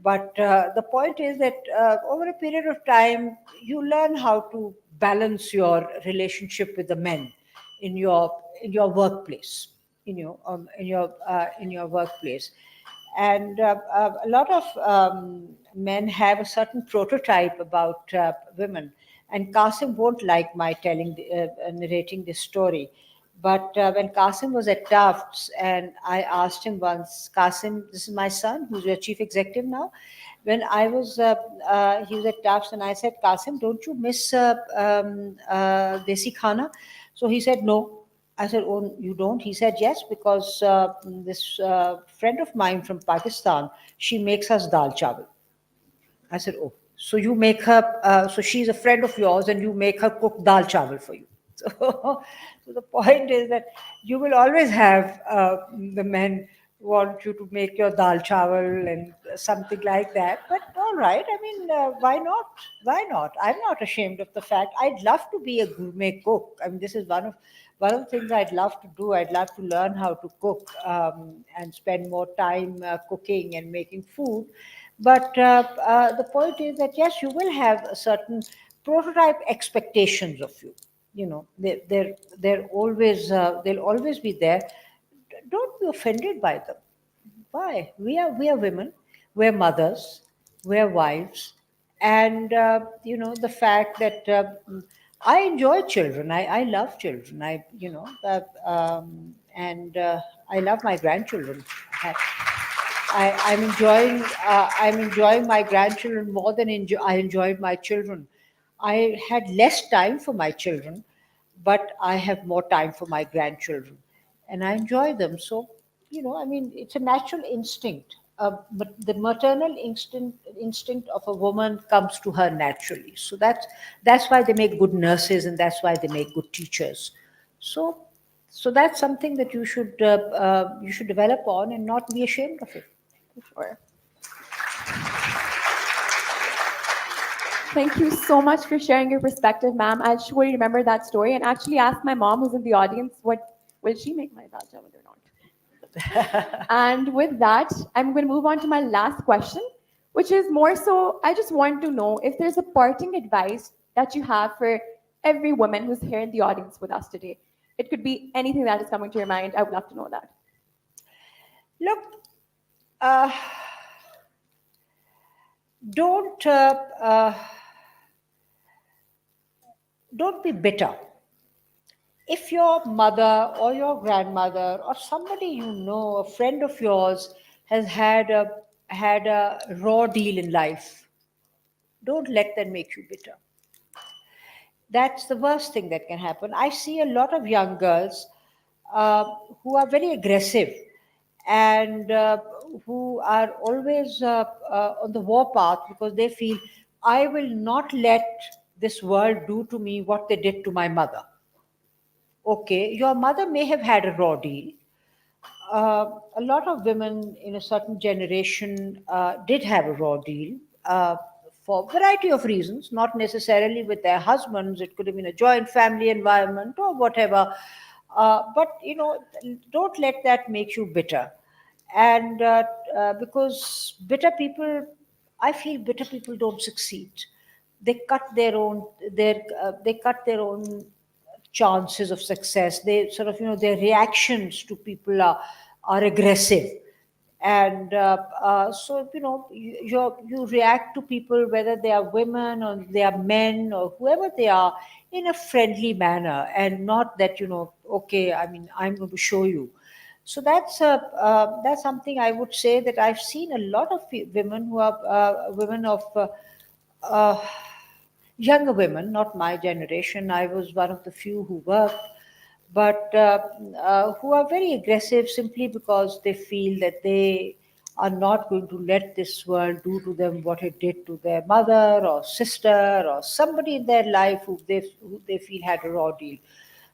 but the point is that over a period of time, you learn how to balance your relationship with the men in your workplace, in your workplace. And a lot of men have a certain prototype about women. And Qasim won't like my narrating this story. But when Qasim was at Tufts, and I asked him once, Qasim, this is my son, who's your chief executive now. When he was at Tufts, and I said, Qasim, don't you miss Desi Khana? So he said, no. I said, oh, you don't? He said, yes, because this friend of mine from Pakistan, she makes us dal chawal. I said, oh, so you make her, so she's a friend of yours and you make her cook dal chawal for you. So the point is that you will always have the men want you to make your dal chawal and something like that. But all right, I mean, why not? Why not? I'm not ashamed of the fact. I'd love to be a gourmet cook. I mean, this is one of the things I'd love to do. I'd love to learn how to cook and spend more time cooking and making food. But the point is that yes, you will have a certain prototype expectations of you. They're always they'll always be there. Don't be offended by them. Why? We are women. We're mothers. We're wives, and the fact that I enjoy children. I love children. And I love my grandchildren. I'm enjoying my grandchildren more than I enjoyed my children. I had less time for my children, but I have more time for my grandchildren, and I enjoy them. So, I mean, it's a natural instinct. But the maternal instinct of a woman comes to her naturally. So that's why they make good nurses, and that's why they make good teachers. So, so that's something that you should develop on and not be ashamed of it. Sure. Thank you so much for sharing your perspective, ma'am. I'll surely remember that story and actually ask my mom, who's in the audience, what will she make my dal chawal or not? And with that, I'm going to move on to my last question, which is more so, I just want to know if there's a parting advice that you have for every woman who's here in the audience with us today. It could be anything that is coming to your mind. I would love to know that. Look, uh, don't uh, uh, don't be bitter. If your mother or your grandmother or somebody you know, a friend of yours, has had a raw deal in life, don't let that make you bitter. That's the worst thing that can happen. I see a lot of young girls uh, who are very aggressive and who are always on the war path because they feel, I will not let this world do to me what they did to my mother. Okay, your mother may have had a raw deal. A lot of women in a certain generation did have a raw deal for a variety of reasons, not necessarily with their husbands. It could have been a joint family environment or whatever. But don't let that make you bitter. And because bitter people, I feel bitter people don't succeed. They cut their own chances of success. They sort of, their reactions to people are aggressive. And so, you react to people, whether they are women or they are men or whoever they are, in a friendly manner, and not that, okay, I mean, I'm going to show you. So that's something I would say, that I've seen a lot of women who are women of uh, younger women, not my generation. I was one of the few who worked, but who are very aggressive simply because they feel that they are not going to let this world do to them what it did to their mother or sister or somebody in their life who they feel had a raw deal.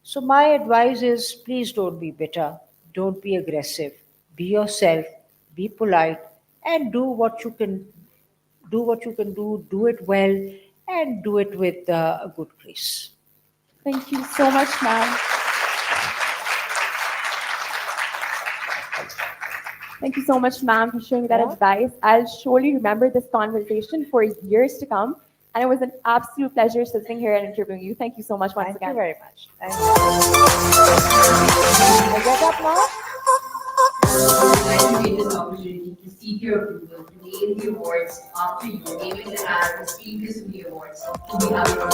So my advice is, please don't be bitter, don't be aggressive, be yourself, be polite, and do it well, and do it with a good grace. Thank you so much, ma'am. Thank you so much, ma'am, for sharing that advice. I'll surely remember this conversation for years to come. And it was an absolute pleasure sitting here and interviewing you. Thank you so much once again. Thank you very much. Thank you. I get up now? I made this opportunity to seek your approval to name the awards after you, naming the as previous to the awards. Do we have your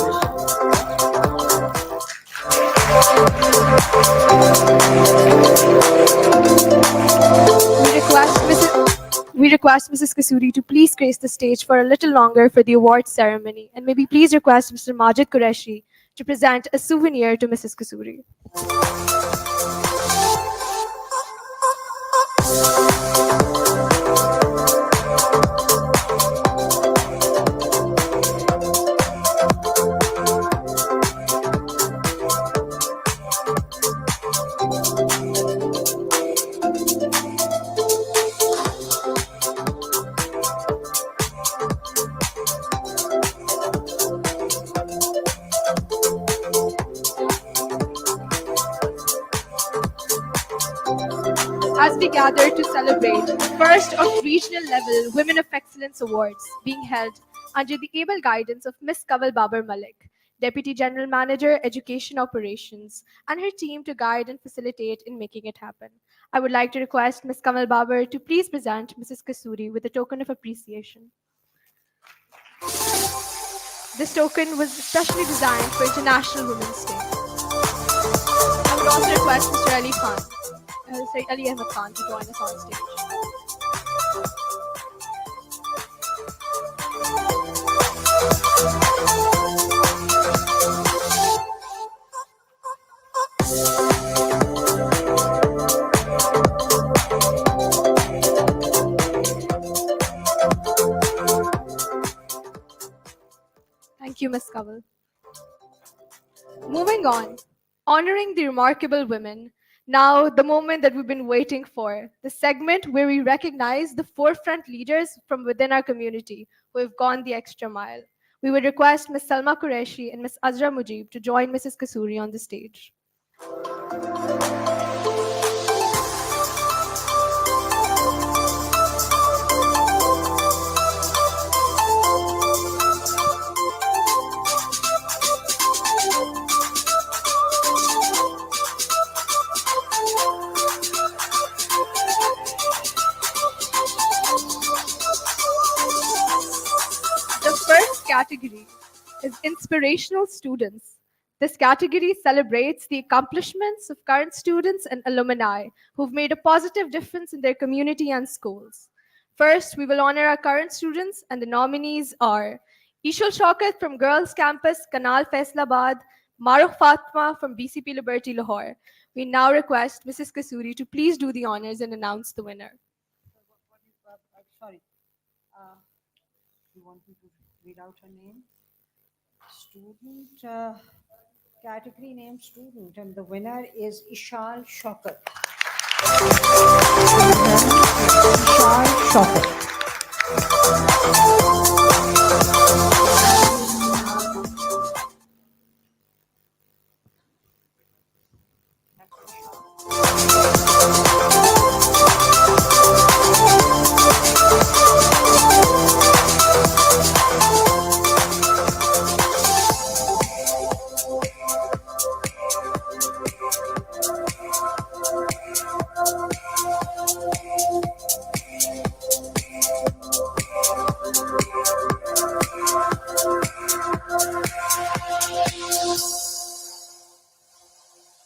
We request Mrs. Kasuri to please grace the stage for a little longer for the awards ceremony, and maybe please request Mr. Majid Qureshi to present a souvenir to Mrs. Kasuri. As we gather to celebrate the first of regional level Women of Excellence Awards being held under the able guidance of Ms. Kawal Babar Malik, Deputy General Manager, Education Operations, and her team to guide and facilitate in making it happen. I would like to request Ms. Kawal Babar to please present Mrs. Kasuri with a token of appreciation. This token was especially designed for International Women's Day. I would also request Mr. Ali Khan. Ali Ahmed Khan to join us on stage. Thank you, Ms. Kawal. Moving on, honoring the remarkable women. Now, the moment that we've been waiting for, the segment where we recognize the forefront leaders from within our community who have gone the extra mile. We would request Ms. Salma Qureshi and Ms. Azra Mujib to join Mrs. Kasuri on the stage. category is Inspirational Students. This category celebrates the accomplishments of current students and alumni who've made a positive difference in their community and schools. First, we will honor our current students, and the nominees are Ishul Shaukat from Girls Campus, Kanal Faisalabad, Maruf Fatma from BCP Liberty Lahore. We now request Mrs. Kasuri to please do the honors and announce the winner. Sorry. You want me to read out her name? Student, category name student, and the winner is Ishal Shokat. Ishal Shokat.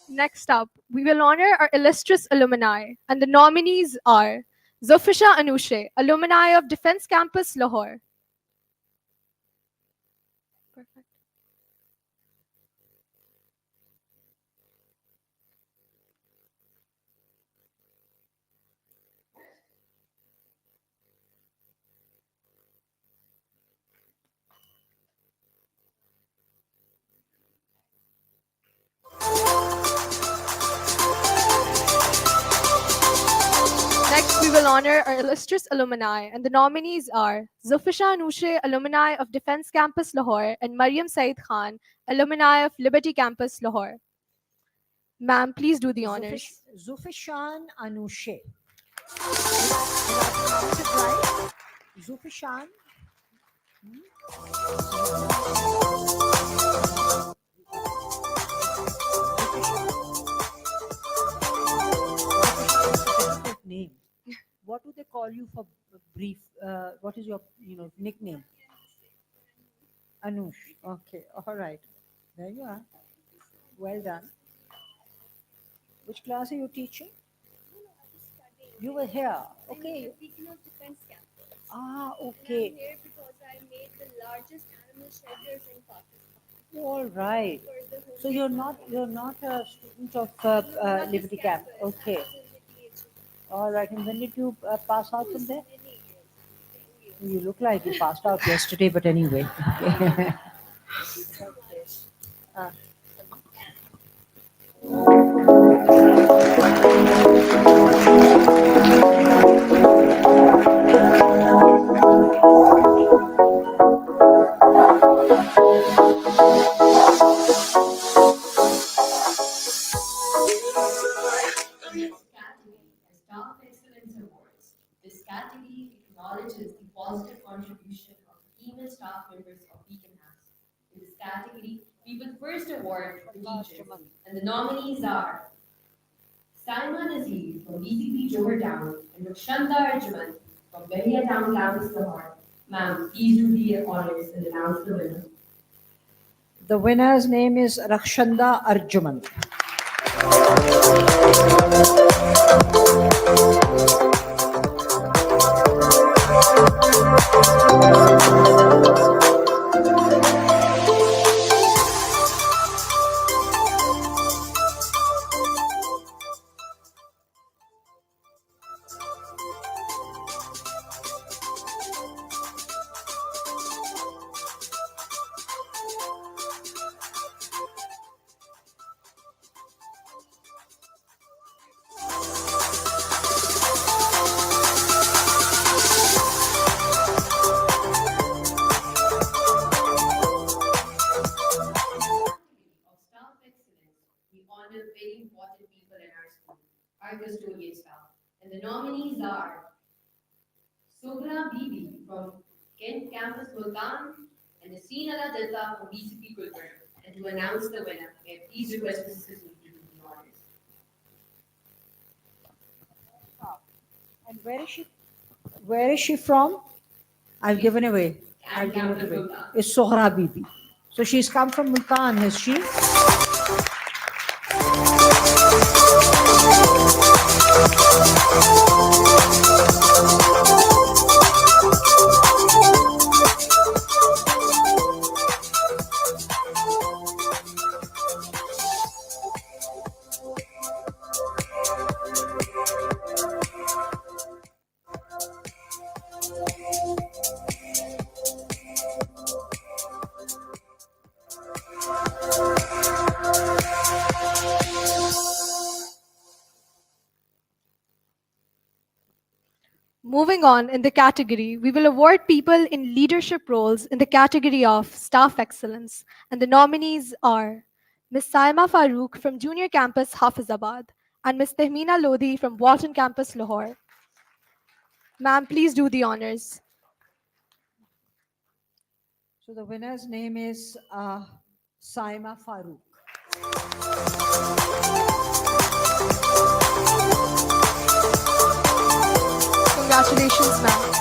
Next up, we will honor our illustrious alumni, and the nominees are Zofisha Anushe, alumni of Defense Campus, Lahore. Perfect. Next, we will honor our illustrious alumni, and the nominees are Zofisha Anushe, alumni of Defense Campus, Lahore, and Mariam Said Khan, alumni of Liberty Campus, Lahore. Ma'am, please do the honors. Zufishan Anushe. Did I pronounce it right? Zufishan. Difficult name. What do they call you for brief? What is your nickname? Anush. Okay. All right. There you are. Well done. Which class are you teaching? You were here. Okay. Beaconhouse Defense Campus. Ah, And okay. I'm here because I made the largest animal shelters in Pakistan. All right. For the So you're not a student of not this Liberty Camp. campus. Okay. I was in the PhD. All right. And when did you pass out from there? Many years. 10 years. You look like you passed out yesterday, but anyway. Okay. Thank you so much. Uh, Category as Staff Excellence Awards. This category acknowledges the positive contribution of female staff members of Beaconhouse. In this category, we will first award the teachers, and the nominees are Saima Nazir from BCP Johor Town and Rakshanda Arjuman from Bahia Town Campus, Lahore. Ma'am, please do the honors and announce the winner. the winner's name is Rakshanda Arjuman. Of staff excellence, we honor very important people in our school, our custodian staff. And the nominees are Sugra Bibi from Kent Campus, Multan, and Nasreen Ala Datta from BCP Gulberg. And to announce the winner, may I please request Mrs. Kasuri to do the honors. And where is she? Where is she from? I've given away. I'll give her to wait. Is Sohra Bibi. So she's come from Multan, has she? Moving on in the category, we will award people in leadership roles in the category of staff excellence. And the nominees are Ms. Saima Farooq from Junior Campus Hafizabad and Ms. Tehmeena Lodi from Walton Campus Lahore. Ma'am, please do the honors. So the winner's name is Saima Farooq. Congratulations, ma'am.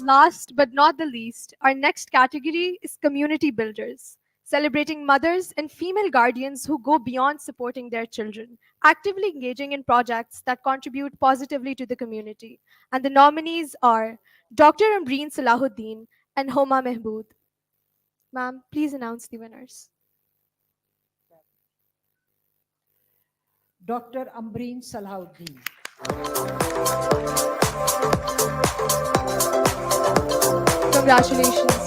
Last but not the least, our next category is community builders, celebrating mothers and female guardians who go beyond supporting their children, actively engaging in projects that contribute positively to the community. And the nominees are Dr. Ambreen Salahuddin and Homa Mehbood. Ma'am, please announce the winners. Dr. Ambreen Salahuddin. Congratulations.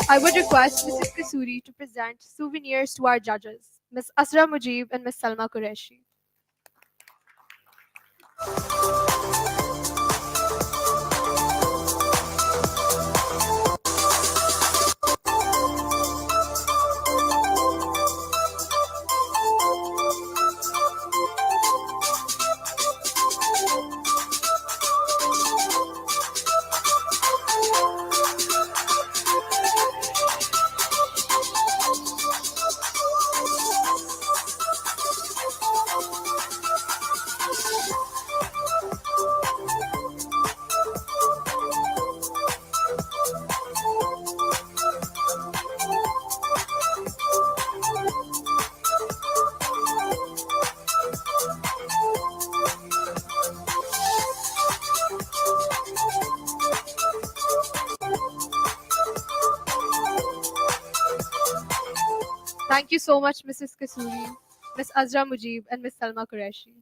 I would request Mrs. Kasuri to present souvenirs to our judges, Ms. Asra Mujib and Ms. Salma Qureshi. Thank you so much, Mrs. Kasuri, Ms. Azra Mujib, and Ms. Salma Qureshi.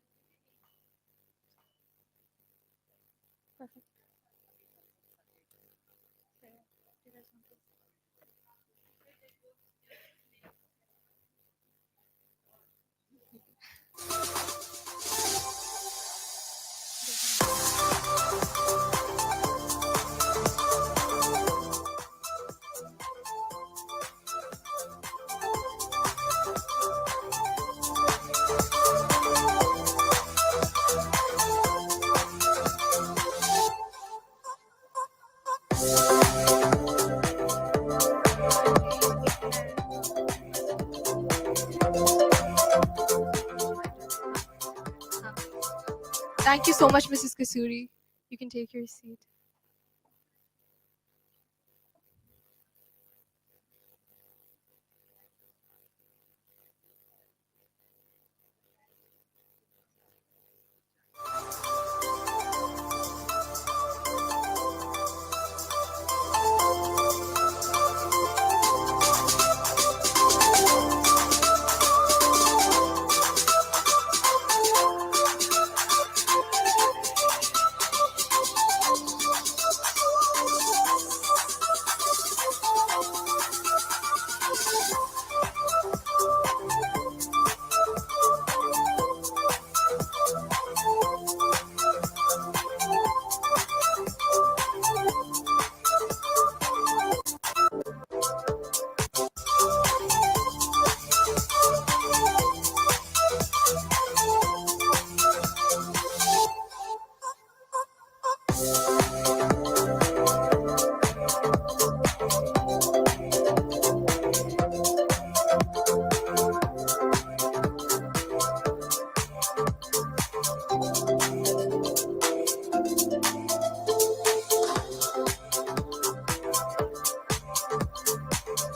Thank you so much, Mrs. Kasuri. You can take your seat.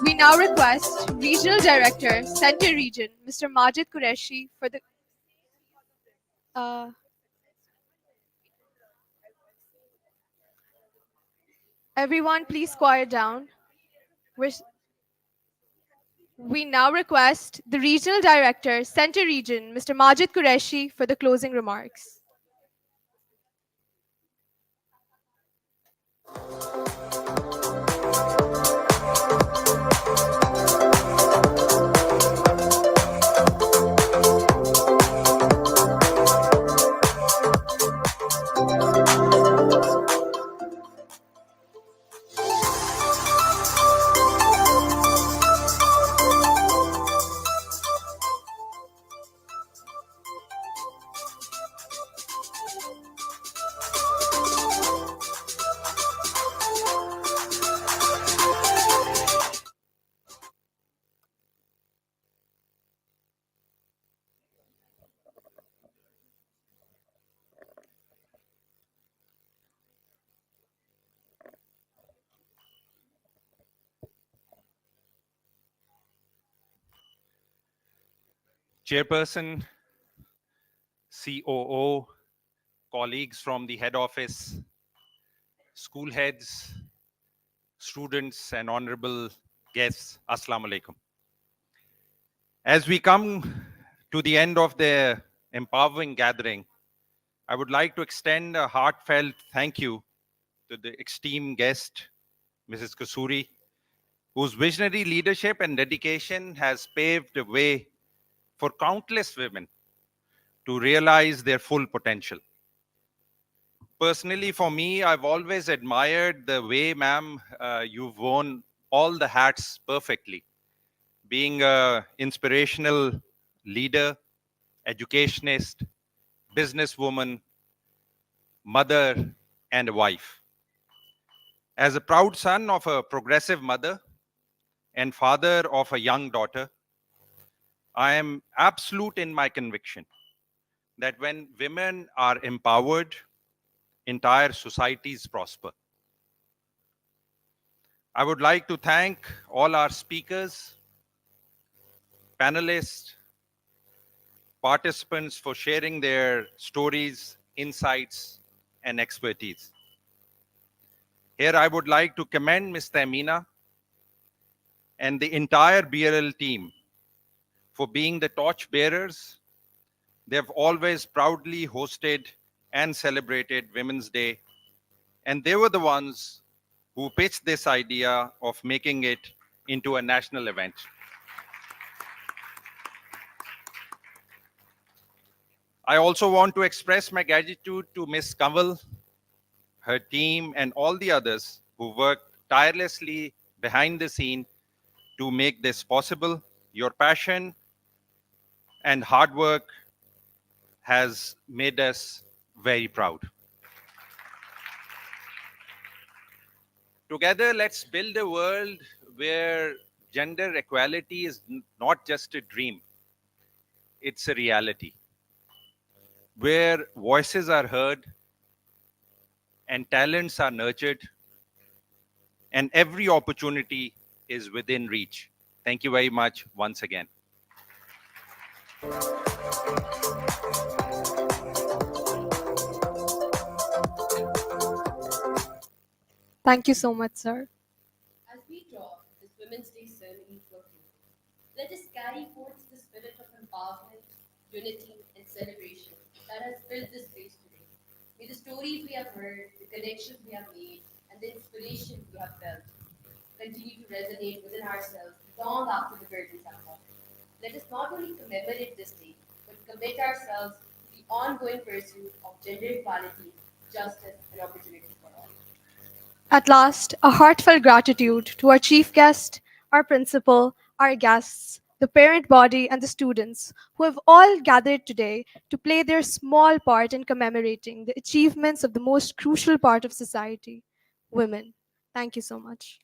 We now request Regional Director, Center Region, Mr. Majid Qureshi for the... Uh, everyone, please quiet down. We now request the Regional Director, Center Region, Mr. Majid Qureshi for the closing remarks. Chairperson, COO, colleagues from the head office, school heads, students, and honorable guests, Assalamu alaikum. As we come to the end of the empowering gathering, I would like to extend a heartfelt thank you to the esteemed guest, Mrs. Kasuri, whose visionary leadership and dedication has paved the way for countless women to realize their full potential. Personally, for me, I've always admired the way, ma'am, you've worn all the hats perfectly. Being an inspirational leader, educationist, businesswoman, mother, and a wife. As a proud son of a progressive mother and father of a young daughter, I am absolute in my conviction that when women are empowered, entire societies prosper. I would like to thank all our speakers, panelists, participants for sharing their stories, insights, and expertise. Here I would like to commend Ms. Tamina and the entire BRL team for being the torch bearers. They have always proudly hosted and celebrated Women's Day, and they were the ones who pitched this idea of making it into a national event. I also want to express my gratitude to Ms. Kanwal, her team, and all the others who worked tirelessly behind the scene to make this possible. Your passion and hard work has made us very proud. Together, let's build a world where gender equality is not just a dream, it's a reality. where voices are heard and talents are nurtured and every opportunity is within reach. Thank you very much once again. Thank you so much, sir. As we draw this Women's Day ceremony to a close, let us carry forth the spirit of empowerment, unity, and celebration that has filled this space today. May the stories we have heard, the connections we have made, and the inspiration we have felt continue to resonate within ourselves long after the curtains have fallen. Let us not only commemorate this day, but commit ourselves to the ongoing pursuit of gender equality, justice, and opportunity for all. At last, a heartfelt gratitude to our chief guest, our principal, our guests, the parent body, and the students who have all gathered today to play their small part in commemorating the achievements of the most crucial part of society, women. Thank you so much.